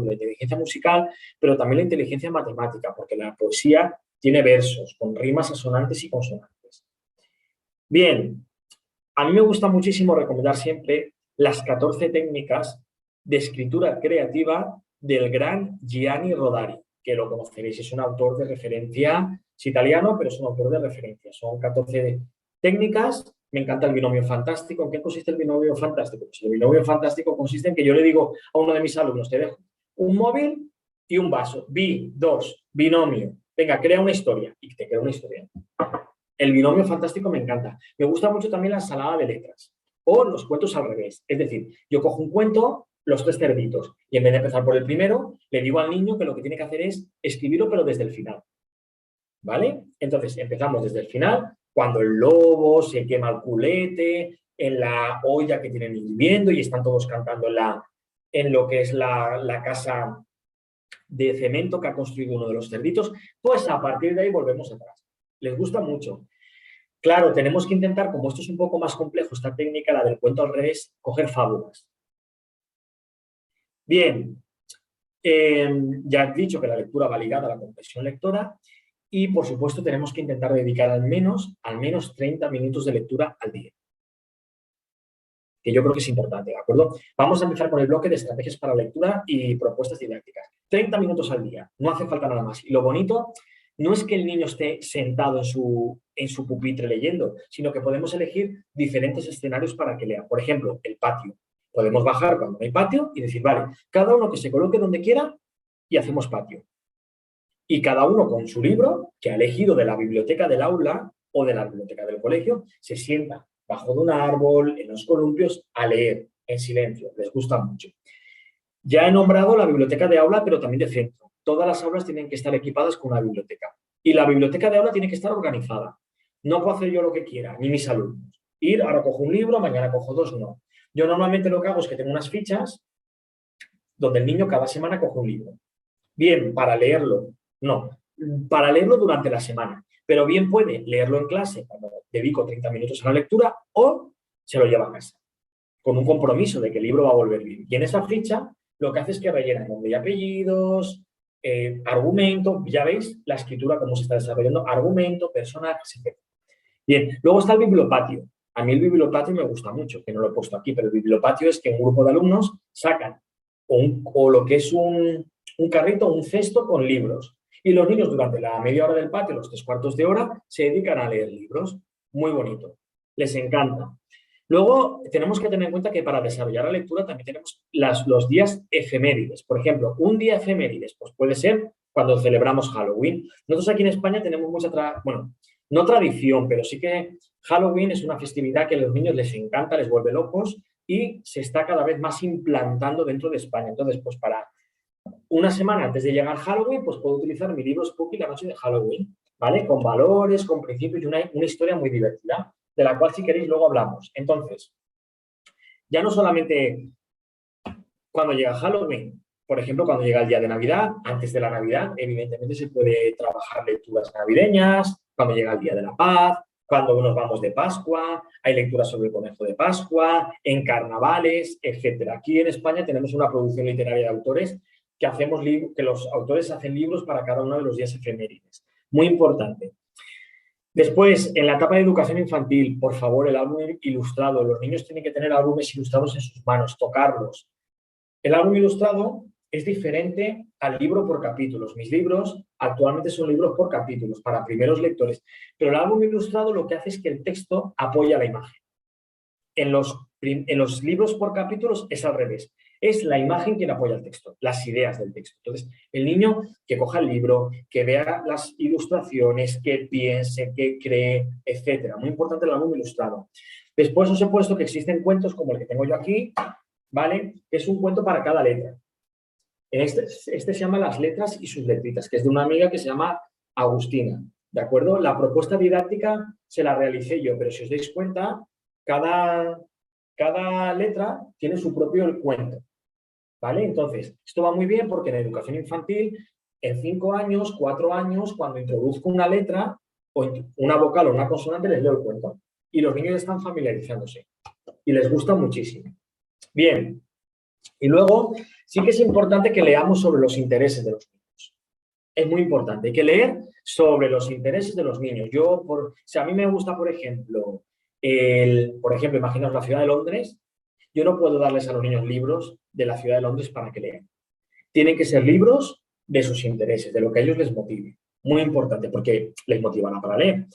la inteligencia musical, pero también la inteligencia matemática, porque la poesía tiene versos con rimas asonantes y consonantes. Bien, a mí me gusta muchísimo recomendar siempre las 14 técnicas de escritura creativa del gran Gianni Rodari, que lo conoceréis, es un autor de referencia, es italiano, pero es un autor de referencia. Son 14 técnicas. Me encanta el binomio fantástico. ¿En qué consiste el binomio fantástico? Pues el binomio fantástico consiste en que yo le digo a uno de mis alumnos, te dejo un móvil y un vaso. Binomio. Venga, crea una historia. Y te crea una historia. El binomio fantástico me encanta. Me gusta mucho también la ensalada de letras o los cuentos al revés. Es decir, yo cojo un cuento, los 3 cerditos, y en vez de empezar por el primero, le digo al niño que lo que tiene que hacer es escribirlo, pero desde el final. ¿Vale? Entonces, empezamos desde el final, cuando el lobo se quema el culete, en la olla que tienen hirviendo y están todos cantando en lo que es la casa de cemento que ha construido uno de los cerditos, pues a partir de ahí volvemos atrás. Les gusta mucho. Claro, tenemos que intentar, como esto es un poco más complejo, esta técnica, la del cuento al revés, coger fábulas. Bien, ya he dicho que la lectura va ligada a la comprensión lectora y, por supuesto, tenemos que intentar dedicar al menos 30 minutos de lectura al día. Que yo creo que es importante, ¿de acuerdo? Vamos a empezar con el bloque de estrategias para lectura y propuestas didácticas. 30 minutos al día, no hace falta nada más. Y lo bonito no es que el niño esté sentado en su pupitre leyendo, sino que podemos elegir diferentes escenarios para que lea. Por ejemplo, el patio. Podemos bajar cuando no hay patio y decir, vale, cada uno que se coloque donde quiera y hacemos patio. Y cada uno con su libro, que ha elegido de la biblioteca del aula o de la biblioteca del colegio, se sienta bajo de un árbol, en los columpios, a leer en silencio. Les gusta mucho. Ya he nombrado la biblioteca de aula, pero también de centro. Todas las aulas tienen que estar equipadas con una biblioteca. Y la biblioteca de aula tiene que estar organizada. No puedo hacer yo lo que quiera, ni mis alumnos. Ir, ahora cojo un libro, mañana cojo 2, no. Yo normalmente lo que hago es que tengo unas fichas donde el niño cada semana coge un libro. bien para leerlo, no, para leerlo durante la semana, pero bien puede leerlo en clase cuando dedico 30 minutos a la lectura o se lo lleva a casa, con un compromiso de que el libro va a volver bien. Y en esa ficha lo que hace es que rellena nombre y apellidos, argumento, ya veis la escritura cómo se está desarrollando, argumento, personajes, etc. Bien, luego está el bibliopatio. A mí el bibliopatio me gusta mucho, que no lo he puesto aquí, pero el bibliopatio es que un grupo de alumnos sacan o lo que es un carrito, un cesto con libros. Y los niños durante la media hora del patio, los 3/4 de hora, se dedican a leer libros. Muy bonito. Les encanta. Luego tenemos que tener en cuenta que para desarrollar la lectura también tenemos los días efemérides. Por ejemplo, un día efemérides pues puede ser cuando celebramos Halloween. Nosotros aquí en España tenemos mucha, bueno, no tradición, pero sí que Halloween es una festividad que a los niños les encanta, les vuelve locos y se está cada vez más implantando dentro de España. Entonces, pues para una semana antes de llegar Halloween, pues puedo utilizar mi libro Spooky la noche de Halloween, ¿vale? Con valores, con principios y una historia muy divertida, de la cual si queréis luego hablamos. Entonces, ya no solamente cuando llega Halloween, por ejemplo, cuando llega el día de Navidad, antes de la Navidad, evidentemente se puede trabajar lecturas navideñas, cuando llega el Día de la Paz, cuando nos vamos de Pascua, hay lecturas sobre el conejo de Pascua, en carnavales, etc. Aquí en España tenemos una producción literaria de autores que los autores hacen libros para cada uno de los días efemérides. Muy importante. Después, en la etapa de educación infantil, por favor, el álbum ilustrado. Los niños tienen que tener álbumes ilustrados en sus manos, tocarlos. El álbum ilustrado es diferente al libro por capítulos. Mis libros actualmente son libros por capítulos para primeros lectores, pero el álbum ilustrado lo que hace es que el texto apoya la imagen. En los libros por capítulos es al revés. Es la imagen quien apoya el texto, las ideas del texto. Entonces, el niño que coja el libro, que vea las ilustraciones, que piense, que cree, etc. Muy importante el álbum ilustrado. Después os he puesto que existen cuentos como el que tengo yo aquí, ¿vale? Es un cuento para cada letra. Este se llama Las letras y sus letritas, que es de una amiga que se llama Agustina, ¿de acuerdo? La propuesta didáctica se la realicé yo, pero si os dais cuenta, cada letra tiene su propio cuento, ¿vale? Entonces, esto va muy bien porque en educación infantil, en 5 años, 4 años, cuando introduzco una letra, o una vocal o una consonante, les leo el cuento. Y los niños están familiarizándose. Y les gusta muchísimo. Bien, y luego sí que es importante que leamos sobre los intereses de los niños. Es muy importante, hay que leer sobre los intereses de los niños. Si a mí me gusta, por ejemplo, imaginaos la ciudad de Londres, yo no puedo darles a los niños libros de la ciudad de Londres para que lean. Tienen que ser libros de sus intereses, de lo que a ellos les motive. Muy importante, porque les motivará para leer.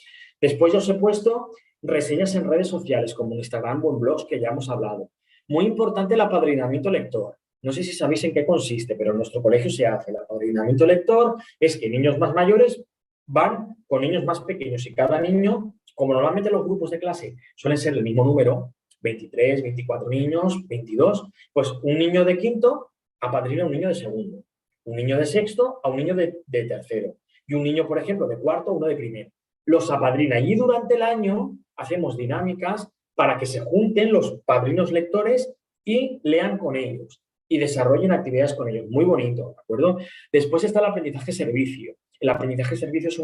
Después ya os he puesto reseñas en redes sociales, como en Instagram o en blogs que ya hemos hablado. Muy importante el apadrinamiento lector. No sé si sabéis en qué consiste, pero en nuestro colegio se hace. El apadrinamiento lector es que niños más mayores van con niños más pequeños y cada niño, como normalmente los grupos de clase suelen ser el mismo número, 23, 24 niños, 22, pues un niño de quinto apadrina a un niño de segundo, un niño de sexto a un niño de tercero y un niño, por ejemplo, de cuarto a uno de primero. Los apadrina y durante el año hacemos dinámicas para que se junten los padrinos lectores y lean con ellos y desarrollen actividades con ellos. Muy bonito, ¿de acuerdo? Después está el aprendizaje servicio. El aprendizaje servicio es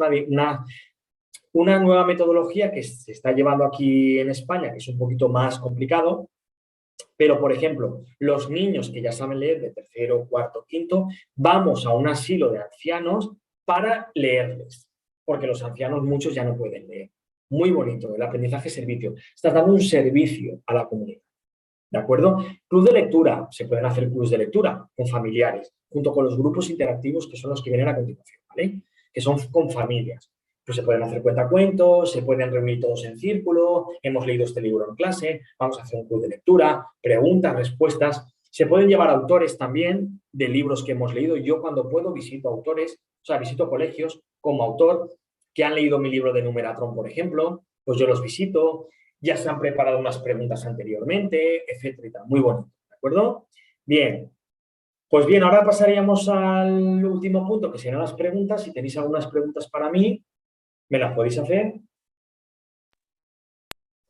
una nueva metodología que se está llevando aquí en España, que es un poquito más complicado, pero, por ejemplo, los niños que ya saben leer de tercero, cuarto, quinto, vamos a un asilo de ancianos para leerles, porque los ancianos muchos ya no pueden leer. Muy bonito, el aprendizaje servicio. Estás dando un servicio a la comunidad. ¿De acuerdo? Club de lectura. Se pueden hacer clubs de lectura con familiares, junto con los grupos interactivos que son los que vienen a continuación, ¿vale? Que son con familias. Pues se pueden hacer cuentacuentos, se pueden reunir todos en círculo, hemos leído este libro en clase, vamos a hacer un club de lectura, preguntas, respuestas. Se pueden llevar autores también de libros que hemos leído. Yo cuando puedo visito autores, o sea, visito colegios como autor que han leído mi libro de Numeratron, por ejemplo, pues yo los visito, ya se han preparado unas preguntas anteriormente, etcétera. Muy bonito, ¿de acuerdo? Bien, pues bien, ahora pasaríamos al último punto, que serán las preguntas. Si tenéis algunas preguntas para mí, me las podéis hacer.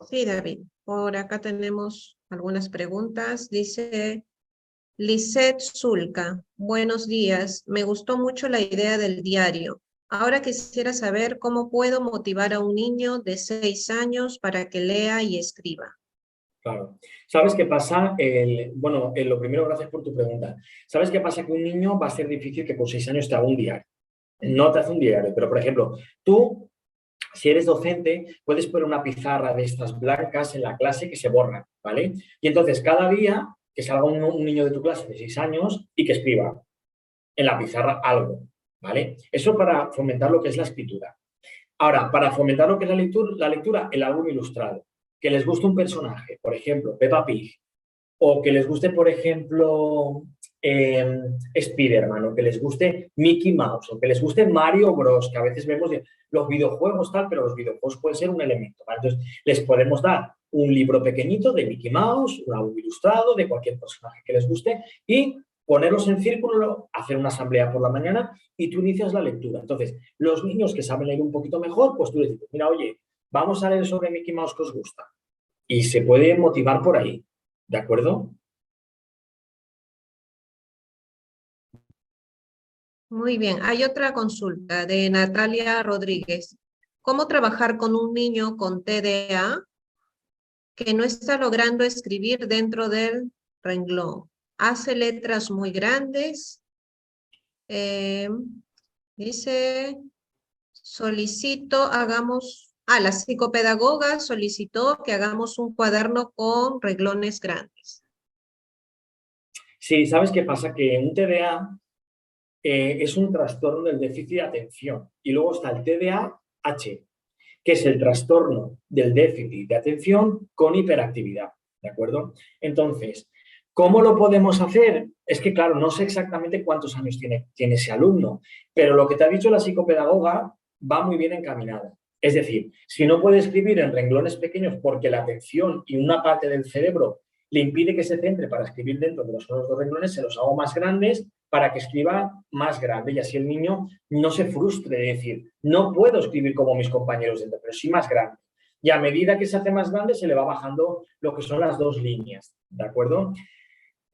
Sí, David. Por acá tenemos algunas preguntas. Dice, Lisette Zulca, buenos días. Me gustó mucho la idea del diario. Ahora quisiera saber cómo puedo motivar a un niño de 6 años para que lea y escriba. Claro. ¿Sabes qué pasa? Bueno, lo primero, gracias por tu pregunta. ¿Sabes qué pasa? Que un niño va a ser difícil que con 6 años te haga un diario. No te hace un diario, pero por ejemplo, tú, si eres docente, puedes poner una pizarra de estas blancas en la clase que se borran, ¿vale? Y entonces cada día que salga un niño de tu clase de 6 años y que escriba en la pizarra algo, ¿vale? Eso para fomentar lo que es la escritura. Ahora, para fomentar lo que es la lectura, el álbum ilustrado. Que les guste un personaje, por ejemplo, Peppa Pig, o que les guste, por ejemplo, Spider-Man, o que les guste Mickey Mouse, o que les guste Mario Bros, que a veces vemos de los videojuegos tal, pero los videojuegos pueden ser un elemento, ¿vale? Entonces, les podemos dar un libro pequeñito de Mickey Mouse, un álbum ilustrado de cualquier personaje que les guste y ponerlos en círculo, hacer una asamblea por la mañana y tú inicias la lectura. Entonces, los niños que saben leer un poquito mejor, pues tú les dices, mira, oye, vamos a leer sobre Mickey Mouse que os gusta. Y se puede motivar por ahí, ¿de acuerdo? Muy bien, hay otra consulta de Natalia Rodríguez. ¿Cómo trabajar con un niño con TDA que no está logrando escribir dentro del renglón? Hace letras muy grandes. Eh, dice, la psicopedagoga solicitó que hagamos un cuaderno con renglones grandes. Sí, ¿sabes qué pasa? Que un TDA es un trastorno del déficit de atención y luego está el TDAH, que es el trastorno del déficit de atención con hiperactividad, ¿de acuerdo? Entonces, ¿cómo lo podemos hacer? Es que, claro, no sé exactamente cuántos años tiene ese alumno, pero lo que te ha dicho la psicopedagoga va muy bien encaminado. Es decir, si no puede escribir en renglones pequeños porque la atención y una parte del cerebro le impide que se centre para escribir dentro de los dos renglones, se los hago más grandes para que escriba más grande y así el niño no se frustre de decir, no puedo escribir como mis compañeros dentro, pero sí más grande. Y a medida que se hace más grande se le va bajando lo que son las dos líneas, ¿de acuerdo?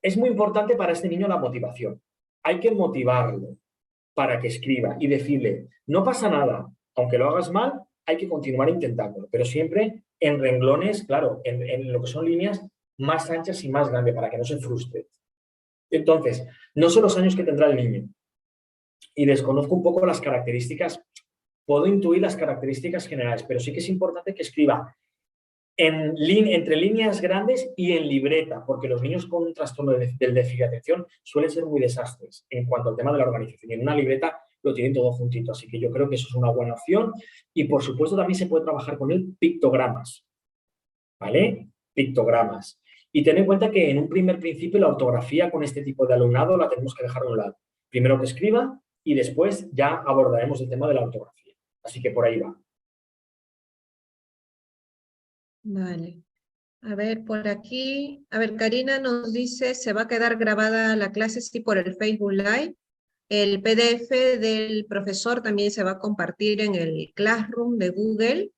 Es muy importante para este niño la motivación. Hay que motivarlo para que escriba y decirle, no pasa nada, aunque lo hagas mal, hay que continuar intentándolo, pero siempre en renglones, claro, en lo que son líneas más anchas y más grandes para que no se frustre. Entonces, no sé los años que tendrá el niño y desconozco un poco las características, puedo intuir las características generales, pero sí que es importante que escriba entre líneas grandes y en libreta, porque los niños con un trastorno del déficit de atención suelen ser muy desastres en cuanto al tema de la organización. Y en una libreta lo tienen todo juntito, así que yo creo que eso es una buena opción. Y por supuesto también se puede trabajar con él pictogramas, ¿vale? Pictogramas. Y ten en cuenta que en un primer principio la ortografía con este tipo de alumnado la tenemos que dejar a un lado. Primero que escriba y después ya abordaremos el tema de la ortografía. Así que por ahí va. Vale. A ver, por aquí. A ver, Karina nos dice, se va a quedar grabada la clase, sí, por el Facebook Live. El PDF del profesor también se va a compartir en el Classroom de Google.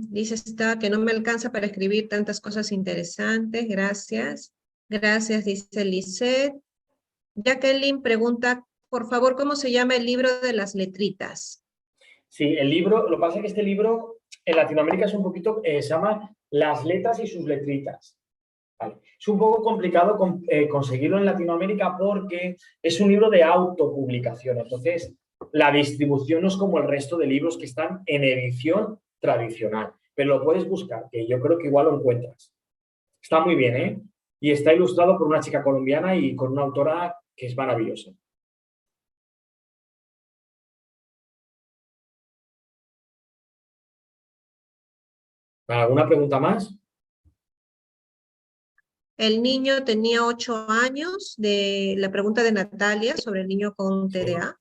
Dice está que no me alcanza para escribir tantas cosas interesantes. Gracias. Gracias, dice Lisette. Jacqueline pregunta, por favor, ¿cómo se llama el libro de las letritas? Sí, el libro, lo que pasa es que este libro en Latinoamérica es un poquito, se llama Las letras y sus letritas. Vale. Es un poco complicado conseguirlo en Latinoamérica porque es un libro de autopublicación. Entonces, la distribución no es como el resto de libros que están en edición tradicional. Pero lo puedes buscar, que yo creo que igual lo encuentras. Está muy bien, ¿eh? Y está ilustrado por una chica colombiana y con una autora que es maravillosa. ¿Alguna pregunta más? El niño tenía 8 años, de la pregunta de Natalia sobre el niño con Sí. TDA.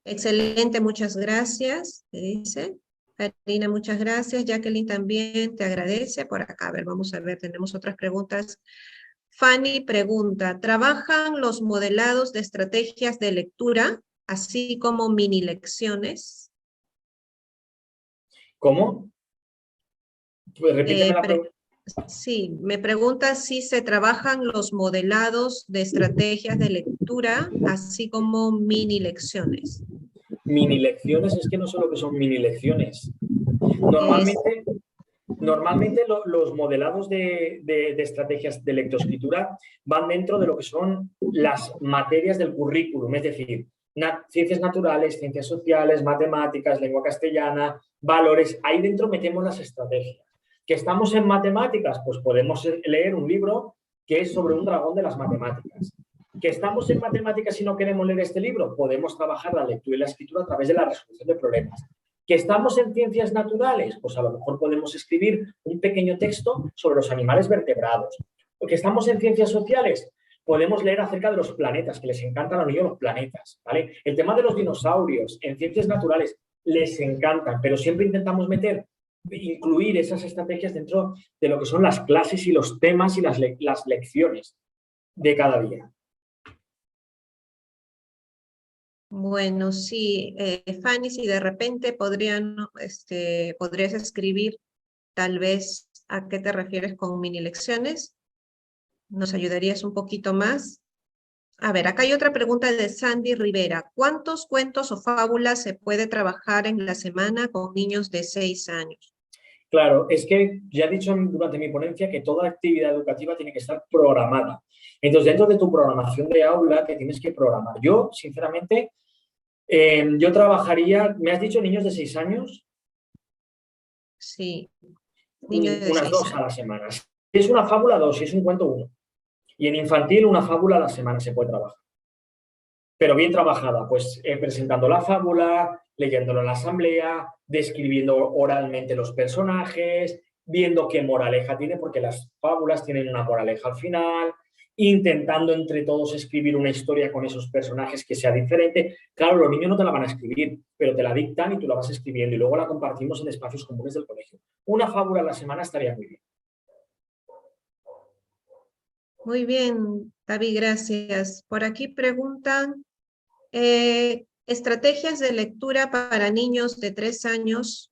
Excelente, muchas gracias, te dice. Karina, muchas gracias. Jacqueline también te agradece. Por acá, a ver, vamos a ver, tenemos otras preguntas. Fanny pregunta, ¿trabajan los modelados de estrategias de lectura, así como mini lecciones? ¿Cómo? Pues repíteme la pregunta. Sí, me pregunta si se trabajan los modelados de estrategias de lectura, así como mini lecciones. Mini lecciones, es que no sé lo que son mini lecciones. Es, Normalmente, normalmente los modelados de estrategias de lectoescritura van dentro de lo que son las materias del currículum, es decir, ciencias naturales, ciencias sociales, matemáticas, lengua castellana, valores. Ahí dentro metemos las estrategias. ¿Que estamos en matemáticas? Pues podemos leer un libro que es sobre un dragón de las matemáticas. ¿Que estamos en matemáticas y no queremos leer este libro? Podemos trabajar la lectura y la escritura a través de la resolución de problemas. ¿Que estamos en ciencias naturales? Pues a lo mejor podemos escribir un pequeño texto sobre los animales vertebrados. ¿O que estamos en ciencias sociales? Podemos leer acerca de los planetas, que les encantan a los niños los planetas, ¿vale? El tema de los dinosaurios en ciencias naturales les encantan, pero siempre intentamos incluir esas estrategias dentro de lo que son las clases y los temas y las lecciones de cada día. bueno, sí, Fanny, si de repente podrías escribir tal vez a qué te refieres con mini lecciones, nos ayudarías un poquito más. A ver, acá hay otra pregunta de Sandy Rivera. ¿Cuántos cuentos o fábulas se puede trabajar en la semana con niños de 6 años? Claro, es que ya he dicho durante mi ponencia que toda actividad educativa tiene que estar programada. Entonces, dentro de tu programación de aula, te tienes que programar. Yo, sinceramente, yo trabajaría, me has dicho niños de 6 años, Sí, niños de unas 6 2 a la años. semana. Si es una fábula, 2, si es un cuento, 1. Y en infantil, una fábula a la semana se puede trabajar. Pero bien trabajada, pues presentando la fábula, leyéndolo en la asamblea, describiendo oralmente los personajes, viendo qué moraleja tiene, porque las fábulas tienen una moraleja al final, intentando entre todos escribir una historia con esos personajes que sea diferente. Claro, los niños no te la van a escribir, pero te la dictan y tú la vas escribiendo y luego la compartimos en espacios comunes del colegio. Una fábula a la semana estaría muy bien. Muy bien, David, gracias. Por aquí preguntan, estrategias de lectura para niños de 3 años.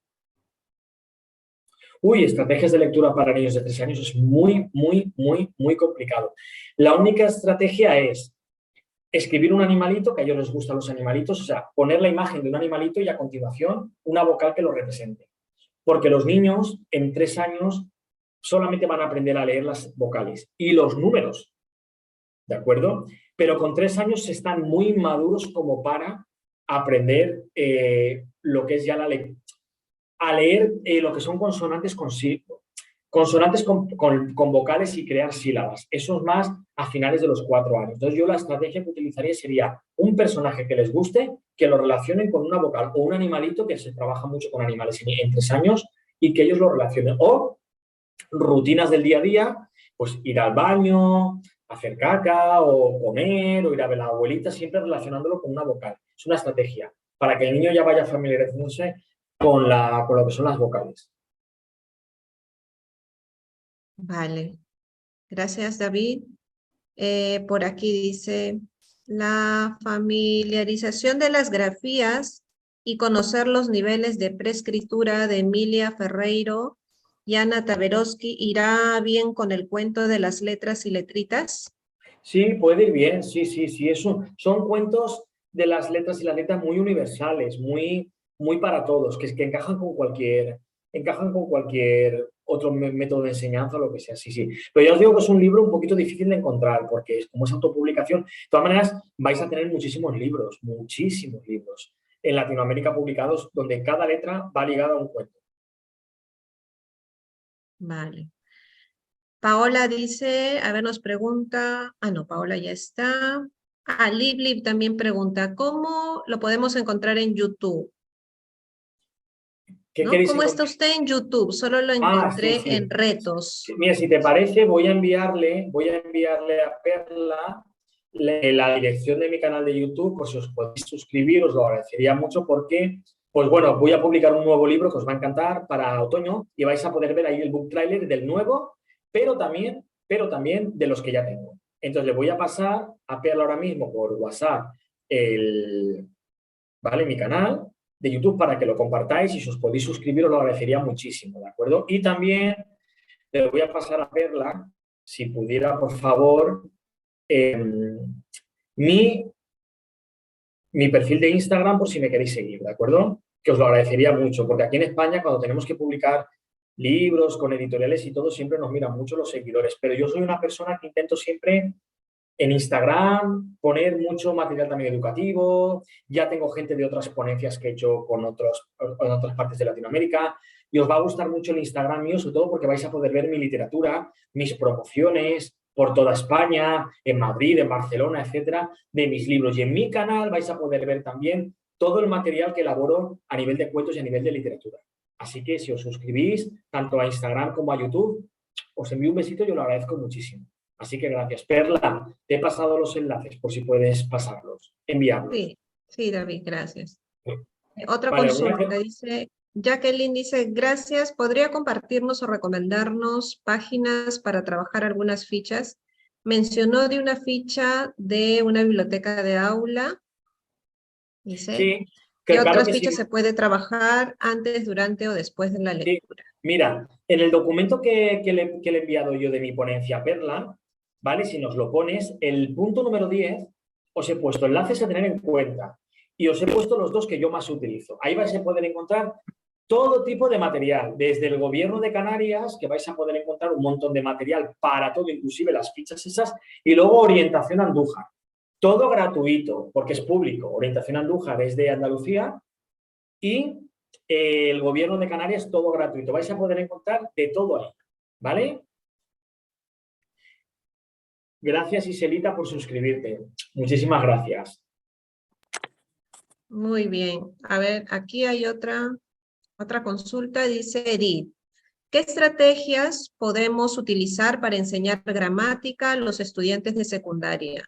Uy, estrategias de lectura para niños de 3 años es muy, muy, muy, muy complicado. La única estrategia es escribir un animalito, que a ellos les gustan los animalitos, o sea, poner la imagen de un animalito y a continuación una vocal que lo represente. Porque los niños en 3 años solamente van a aprender a leer las vocales y los números, ¿de acuerdo? Pero con 3 años están muy maduros como para aprender lo que es ya la lectura, a leer lo que son consonantes consonantes con vocales y crear sílabas. Eso es más a finales de los 4 años. Entonces yo la estrategia que utilizaría sería un personaje que les guste, que lo relacionen con una vocal o un animalito, que se trabaja mucho con animales en 3 años, y que ellos lo relacionen. O rutinas del día a día, pues ir al baño, hacer caca o comer o ir a ver a la abuelita, siempre relacionándolo con una vocal. Es una estrategia para que el niño ya vaya familiarizándose con lo que son las vocales. Vale, gracias, David. Por aquí dice, la familiarización de las grafías y conocer los niveles de preescritura de Emilia Ferreiro y Ana Taberowski irá bien con el cuento de las letras y letritas. Sí, puede ir bien, sí, sí, sí. Son cuentos de las letras y las letras muy universales, muy, muy para todos, que encajan con cualquier otro método de enseñanza o lo que sea, sí, sí. Pero ya os digo que es un libro un poquito difícil de encontrar, porque como es autopublicación, de todas maneras vais a tener muchísimos libros en Latinoamérica publicados, donde cada letra va ligada a un cuento. Vale. Paola dice, a ver, nos pregunta, no, Paola ya está. Lib también pregunta, ¿cómo lo podemos encontrar en YouTube? ¿Qué ¿No? queréis ¿Cómo está encontrar? usted en YouTube? Solo lo Sí, encontré en sí. retos. Mira, si te parece, voy a enviarle a Perla la dirección de mi canal de YouTube, por si os podéis suscribir, os lo agradecería mucho porque, pues bueno, voy a publicar un nuevo libro que os va a encantar para otoño y vais a poder ver ahí el book trailer del nuevo, pero también de los que ya tengo. Entonces le voy a pasar a Perla ahora mismo por WhatsApp ¿vale? Mi canal de YouTube para que lo compartáis y si os podéis suscribir os lo agradecería muchísimo, ¿de acuerdo? Y también le voy a pasar a Perla, si pudiera, por favor, mi perfil de Instagram por si me queréis seguir, ¿de acuerdo? Que os lo agradecería mucho, porque aquí en España, cuando tenemos que publicar libros con editoriales y todo, siempre nos miran mucho los seguidores, pero yo soy una persona que intento siempre en Instagram poner mucho material también educativo, ya tengo gente de otras ponencias que he hecho con otras partes de Latinoamérica, y os va a gustar mucho el Instagram mío, sobre todo porque vais a poder ver mi literatura, mis promociones por toda España, en Madrid, en Barcelona, etcétera, de mis libros. Y en mi canal vais a poder ver también todo el material que elaboro a nivel de cuentos y a nivel de literatura. Así que si os suscribís tanto a Instagram como a YouTube, os envío un besito y os lo agradezco muchísimo. Así que gracias. Perla, te he pasado los enlaces por si puedes pasarlos, enviarlos. Sí, sí, David, gracias. Otra Vale, consulta, dice, Jacqueline dice, gracias, ¿podría compartirnos o recomendarnos páginas para trabajar algunas fichas? Mencionó de una ficha de una biblioteca de aula, dice, sí, ¿qué claro otras que sí. fichas se puede trabajar antes, durante o después de la Sí. lectura? Mira, en el documento que le he enviado yo de mi ponencia a Perla, ¿vale? Si nos lo pones, el punto número 10, os he puesto enlaces a tener en cuenta y os he puesto los dos que yo más utilizo. Ahí vais a poder encontrar todo tipo de material, desde el Gobierno de Canarias, que vais a poder encontrar un montón de material para todo, inclusive las fichas esas, y luego Orientación Andújar. Todo gratuito, porque es público. Orientación Andújar es de Andalucía y el Gobierno de Canarias todo gratuito. Vais a poder encontrar de todo ahí, ¿vale? Gracias, Iselita, por suscribirte. Muchísimas gracias. Muy bien. A ver, aquí hay otra consulta, dice Edith. ¿Qué estrategias podemos utilizar para enseñar gramática a los estudiantes de secundaria?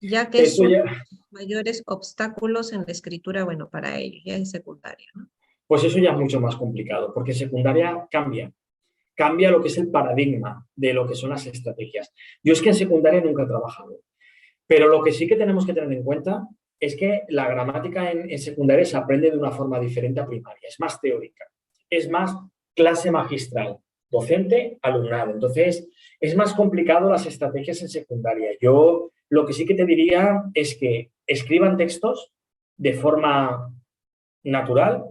Ya que es Eso uno ya, de los mayores obstáculos en la escritura, bueno, para ellos, ya en secundaria, ¿no? pues eso ya es mucho más complicado, porque secundaria cambia lo que es el paradigma de lo que son las estrategias. Yo es que en secundaria nunca he trabajado, pero lo que sí que tenemos que tener en cuenta es que la gramática en secundaria se aprende de una forma diferente a primaria, es más teórica, es más clase magistral, docente, alumnado. Entonces, es más complicado las estrategias en secundaria. Yo lo que sí que te diría es que escriban textos de forma natural,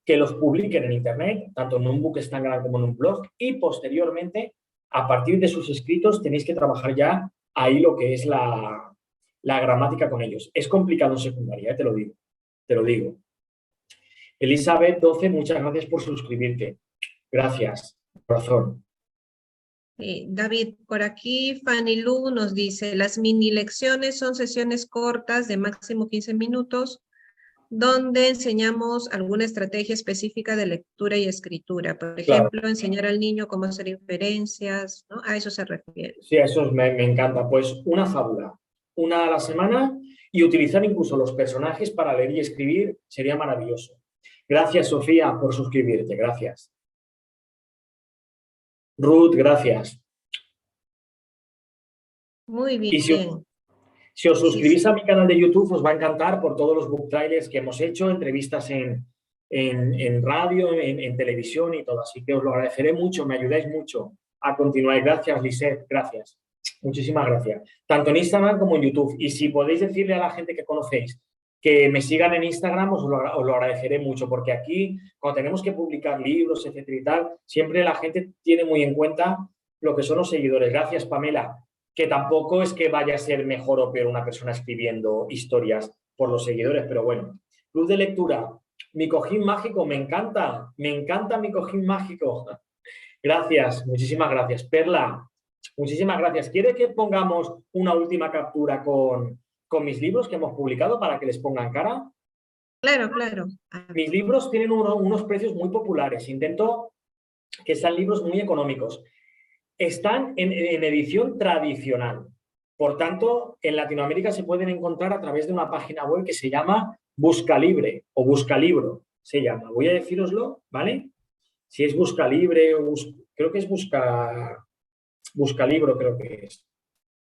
que los publiquen en Internet, tanto en un book Instagram como en un blog, y posteriormente, a partir de sus escritos, tenéis que trabajar ya ahí lo que es la gramática con ellos. Es complicado en secundaria, te lo digo. Te lo digo. Elizabeth 12, muchas gracias por suscribirte. Gracias, corazón. David, por aquí Fanny Lu nos dice, las mini lecciones son sesiones cortas de máximo 15 minutos donde enseñamos alguna estrategia específica de lectura y escritura. Por Claro, ejemplo, enseñar al niño cómo hacer inferencias, ¿no? A eso se refiere. sí, eso me encanta. Pues una fábula, una a la semana y utilizar incluso los personajes para leer y escribir sería maravilloso. Gracias, Sofía, por suscribirte. Gracias. Ruth, gracias. Muy Y bien. si os Sí, suscribís sí. a mi canal de YouTube, os va a encantar por todos los book trailers que hemos hecho, entrevistas en radio, en televisión y todo. Así que os lo agradeceré mucho, me ayudáis mucho a continuar. Gracias, Lisette, gracias. Muchísimas gracias. Tanto en Instagram como en YouTube. Y si podéis decirle a la gente que conocéis que me sigan en Instagram, os lo agradeceré mucho, porque aquí, cuando tenemos que publicar libros, etcétera y tal, siempre la gente tiene muy en cuenta lo que son los seguidores. Gracias, Pamela, que tampoco es que vaya a ser mejor o peor una persona escribiendo historias por los seguidores, pero bueno. Club de lectura, mi cojín mágico, me encanta mi cojín mágico. Gracias, muchísimas gracias. Perla, muchísimas gracias. ¿Quiere que pongamos una última captura con mis libros que hemos publicado para que les pongan cara? Claro, claro. Mis libros tienen unos precios muy populares. Intento que sean libros muy económicos. Están en edición tradicional. Por tanto, en Latinoamérica se pueden encontrar a través de una página web que se llama Buscalibre o Buscalibro. Se llama. Voy a deciroslo, ¿vale? Si es Buscalibre o creo que es Buscalibro, creo que es.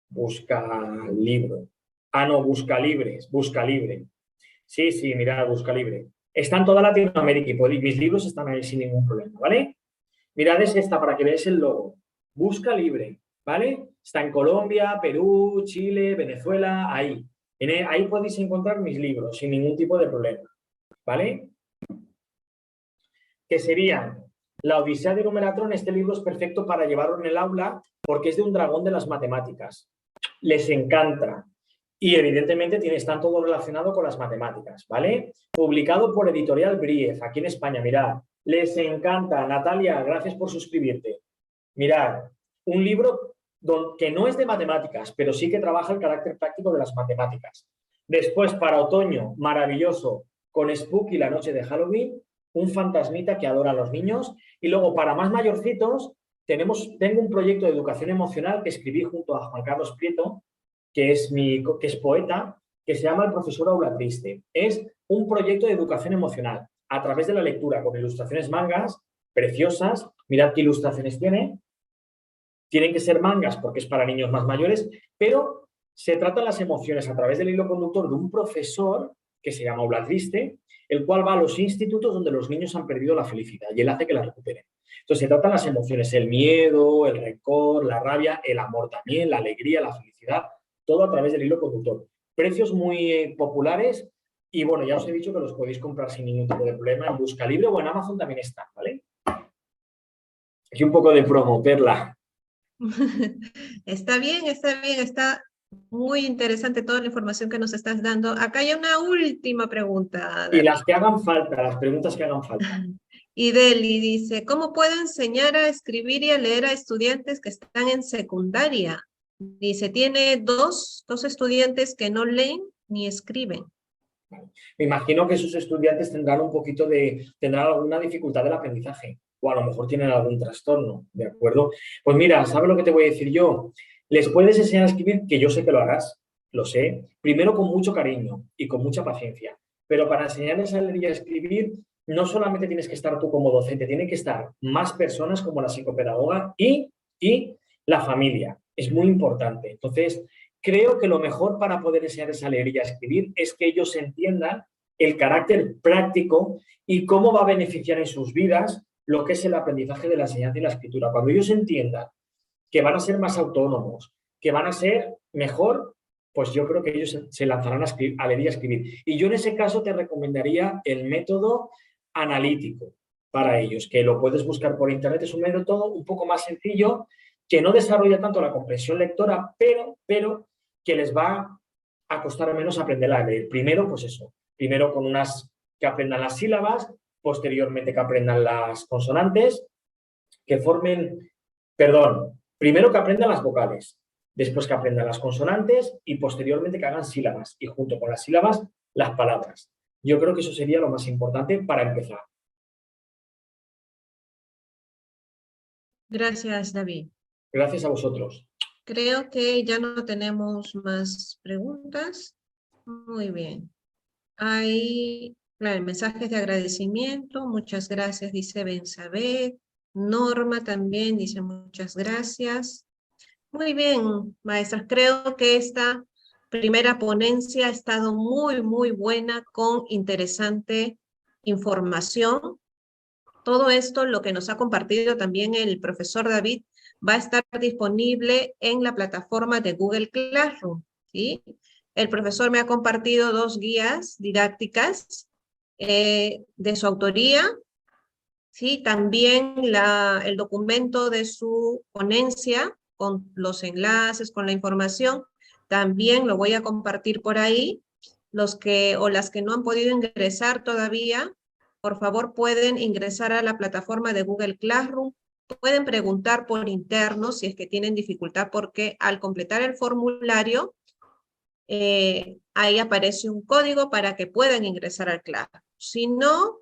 Buscalibro. Ah, no, Buscalibres, Buscalibre. Sí, sí, mirad, Buscalibre. Está en toda Latinoamérica y mis libros están ahí sin ningún problema, ¿vale? Mirad, es esta para que veáis el logo. Busca Libre, ¿vale? Está en Colombia, Perú, Chile, Venezuela, ahí. Ahí podéis encontrar mis libros sin ningún tipo de problema, ¿vale? Que serían La Odisea de Numeratron. Este libro es perfecto para llevarlo en el aula porque es de un dragón de las matemáticas. Les encanta. Y evidentemente está todo relacionado con las matemáticas, ¿vale? Publicado por Editorial Brief, aquí en España, mirad. Les encanta. Natalia, gracias por suscribirte. Mirad, un libro que no es de matemáticas, pero sí que trabaja el carácter práctico de las matemáticas. Después, para otoño, maravilloso, con Spooky, la noche de Halloween, un fantasmita que adora a los niños. Y luego, para más mayorcitos, tengo un proyecto de educación emocional que escribí junto a Juan Carlos Prieto, que es poeta, que se llama El profesor Aula Triste. Es un proyecto de educación emocional a través de la lectura, con ilustraciones mangas preciosas. Mirad qué ilustraciones tiene. Tienen que ser mangas porque es para niños más mayores, pero se tratan las emociones a través del hilo conductor de un profesor que se llama Aula Triste, el cual va a los institutos donde los niños han perdido la felicidad y él hace que la recuperen. Entonces se tratan las emociones, el miedo, el rencor, la rabia, el amor también, la alegría, la felicidad, todo a través del hilo conductor. Precios muy populares y bueno, ya os he dicho que los podéis comprar sin ningún tipo de problema en Busca Libre o en Amazon también están, ¿vale? Aquí un poco de promo, Perla. Está bien, está muy interesante toda la información que nos estás dando. Acá hay una última pregunta, Y David. las que hagan falta, las preguntas que hagan falta. Y Deli dice, ¿cómo puedo enseñar a escribir y a leer a estudiantes que están en secundaria? Dice, tiene dos estudiantes que no leen ni escriben. Me imagino que sus estudiantes tendrán alguna dificultad del aprendizaje o a lo mejor tienen algún trastorno, ¿de acuerdo? Pues mira, ¿sabes lo que te voy a decir yo? Les puedes enseñar a escribir, que yo sé que lo harás, lo sé, primero con mucho cariño y con mucha paciencia, pero para enseñarles a leer y a escribir no solamente tienes que estar tú como docente, tienen que estar más personas como la psicopedagoga y la familia. Es muy importante. Entonces, creo que lo mejor para poder enseñarles a leer y a escribir es que ellos entiendan el carácter práctico y cómo va a beneficiar en sus vidas lo que es el aprendizaje de la enseñanza y la escritura. Cuando ellos entiendan que van a ser más autónomos, que van a ser mejor, pues yo creo que ellos se lanzarán a leer y a escribir. Y yo en ese caso te recomendaría el método analítico para ellos, que lo puedes buscar por internet. Es un método un poco más sencillo, que no desarrolla tanto la comprensión lectora, pero que les va a costar menos aprender a leer. Primero, pues eso, primero que aprendan las sílabas, posteriormente que aprendan las consonantes, primero que aprendan las vocales, después que aprendan las consonantes y posteriormente que hagan sílabas y junto con las sílabas las palabras. Yo creo que eso sería lo más importante para empezar. Gracias, David. Gracias a vosotros. Creo que ya no tenemos más preguntas. Muy bien. Hay mensajes de agradecimiento. Muchas gracias, dice Benzabé. Norma también dice muchas gracias. Muy bien, maestras. Creo que esta primera ponencia ha estado muy buena, con interesante información. Todo esto, lo que nos ha compartido también el profesor David, va a estar disponible en la plataforma de Google Classroom, ¿sí? El profesor me ha compartido 2 guías didácticas de su autoría, ¿sí? También el documento de su ponencia, con los enlaces, con la información, también lo voy a compartir por ahí. Las que no han podido ingresar todavía, por favor pueden ingresar a la plataforma de Google Classroom, pueden preguntar por interno si es que tienen dificultad, porque al completar el formulario, ahí aparece un código para que puedan ingresar al Classroom. Si no,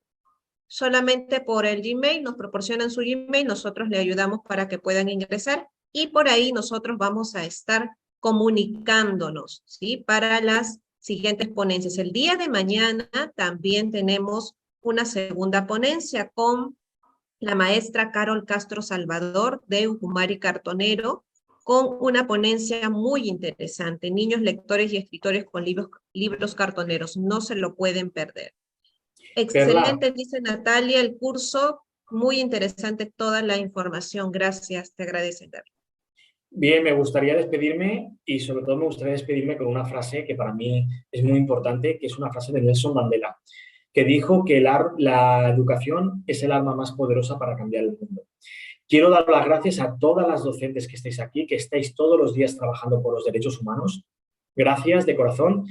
solamente por el Gmail, nos proporcionan su Gmail, nosotros le ayudamos para que puedan ingresar y por ahí nosotros vamos a estar comunicándonos, ¿sí? Para las siguientes ponencias. El día de mañana también tenemos una segunda ponencia con la maestra Carol Castro Salvador de Ucumari Cartonero, con una ponencia muy interesante, niños lectores y escritores con libros cartoneros. No se lo pueden perder. Excelente, Perla, dice Natalia, el curso Muy interesante toda la información. Gracias, te agradecen, David. Bien, me gustaría despedirme y sobre todo me gustaría despedirme con una frase que para mí es muy importante, que es una frase de Nelson Mandela, que dijo que la educación es el arma más poderosa para cambiar el mundo. Quiero dar las gracias a todas las docentes que estáis aquí, que estáis todos los días trabajando por los derechos humanos. Gracias de corazón,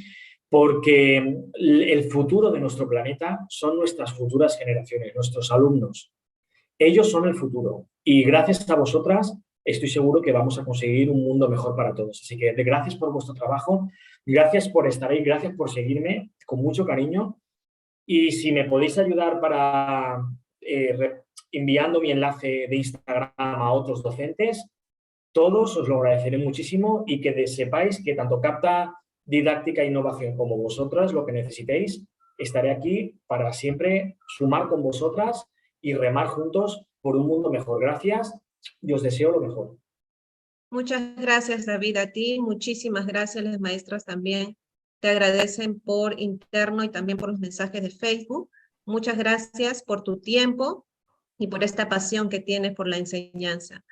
porque el futuro de nuestro planeta son nuestras futuras generaciones, nuestros alumnos. Ellos son el futuro y gracias a vosotras estoy seguro que vamos a conseguir un mundo mejor para todos. Así que gracias por vuestro trabajo, gracias por estar ahí, gracias por seguirme con mucho cariño y si me podéis ayudar para enviando mi enlace de Instagram a otros docentes, todos os lo agradeceré muchísimo y que sepáis que tanto Capta Didáctica e Innovación como vosotras, lo que necesitéis, estaré aquí para siempre sumar con vosotras y remar juntos por un mundo mejor. Gracias y os deseo lo mejor. Muchas gracias, David, a ti. Muchísimas gracias, las maestras también. Te agradecen por interno y también por los mensajes de Facebook. Muchas gracias por tu tiempo y por esta pasión que tienes por la enseñanza.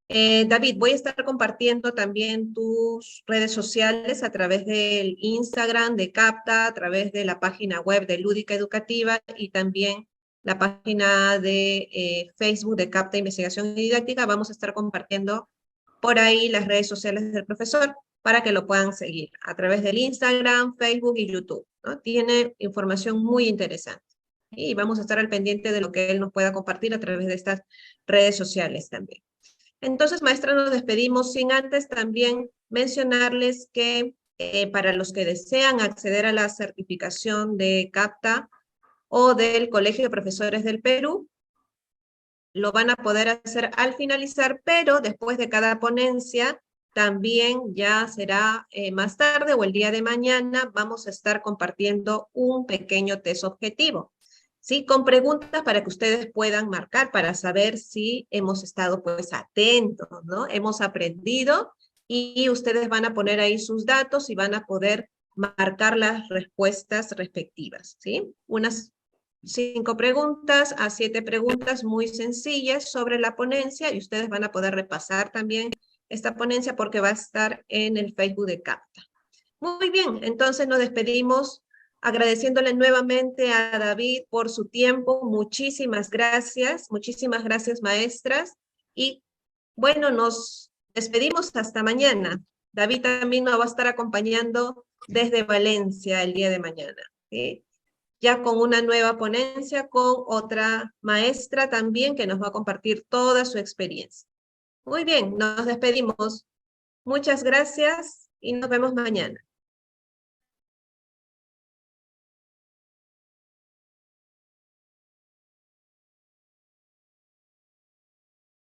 David, voy a estar compartiendo también tus redes sociales a través del Instagram de Capta, a través de la página web de Lúdica Educativa y también la página de Facebook de Capta Investigación y Didáctica. Vamos a estar compartiendo por ahí las redes sociales del profesor para que lo puedan seguir a través del Instagram, Facebook y YouTube, ¿no? Tiene información muy interesante. Y vamos a estar al pendiente de lo que él nos pueda compartir a través de estas redes sociales también. Entonces, maestra, nos despedimos sin antes también mencionarles que para los que desean acceder a la certificación de CAPTA o del Colegio de Profesores del Perú, lo van a poder hacer al finalizar, pero después de cada ponencia, también ya será más tarde o el día de mañana, vamos a estar compartiendo un pequeño test objetivo, ¿sí? Con preguntas para que ustedes puedan marcar, para saber si hemos estado pues atentos, ¿no? Hemos aprendido y ustedes van a poner ahí sus datos y van a poder marcar las respuestas respectivas, ¿sí? Unas 5 preguntas a 7 preguntas muy sencillas sobre la ponencia y ustedes van a poder repasar también esta ponencia porque va a estar en el Facebook de Capta. Muy bien, entonces nos despedimos agradeciéndole nuevamente a David por su tiempo. Muchísimas gracias maestras. Y bueno, nos despedimos hasta mañana. David también nos va a estar acompañando desde Valencia el día de mañana, ¿sí? Ya con una nueva ponencia, con otra maestra también que nos va a compartir toda su experiencia. Muy bien, nos despedimos. Muchas gracias y nos vemos mañana.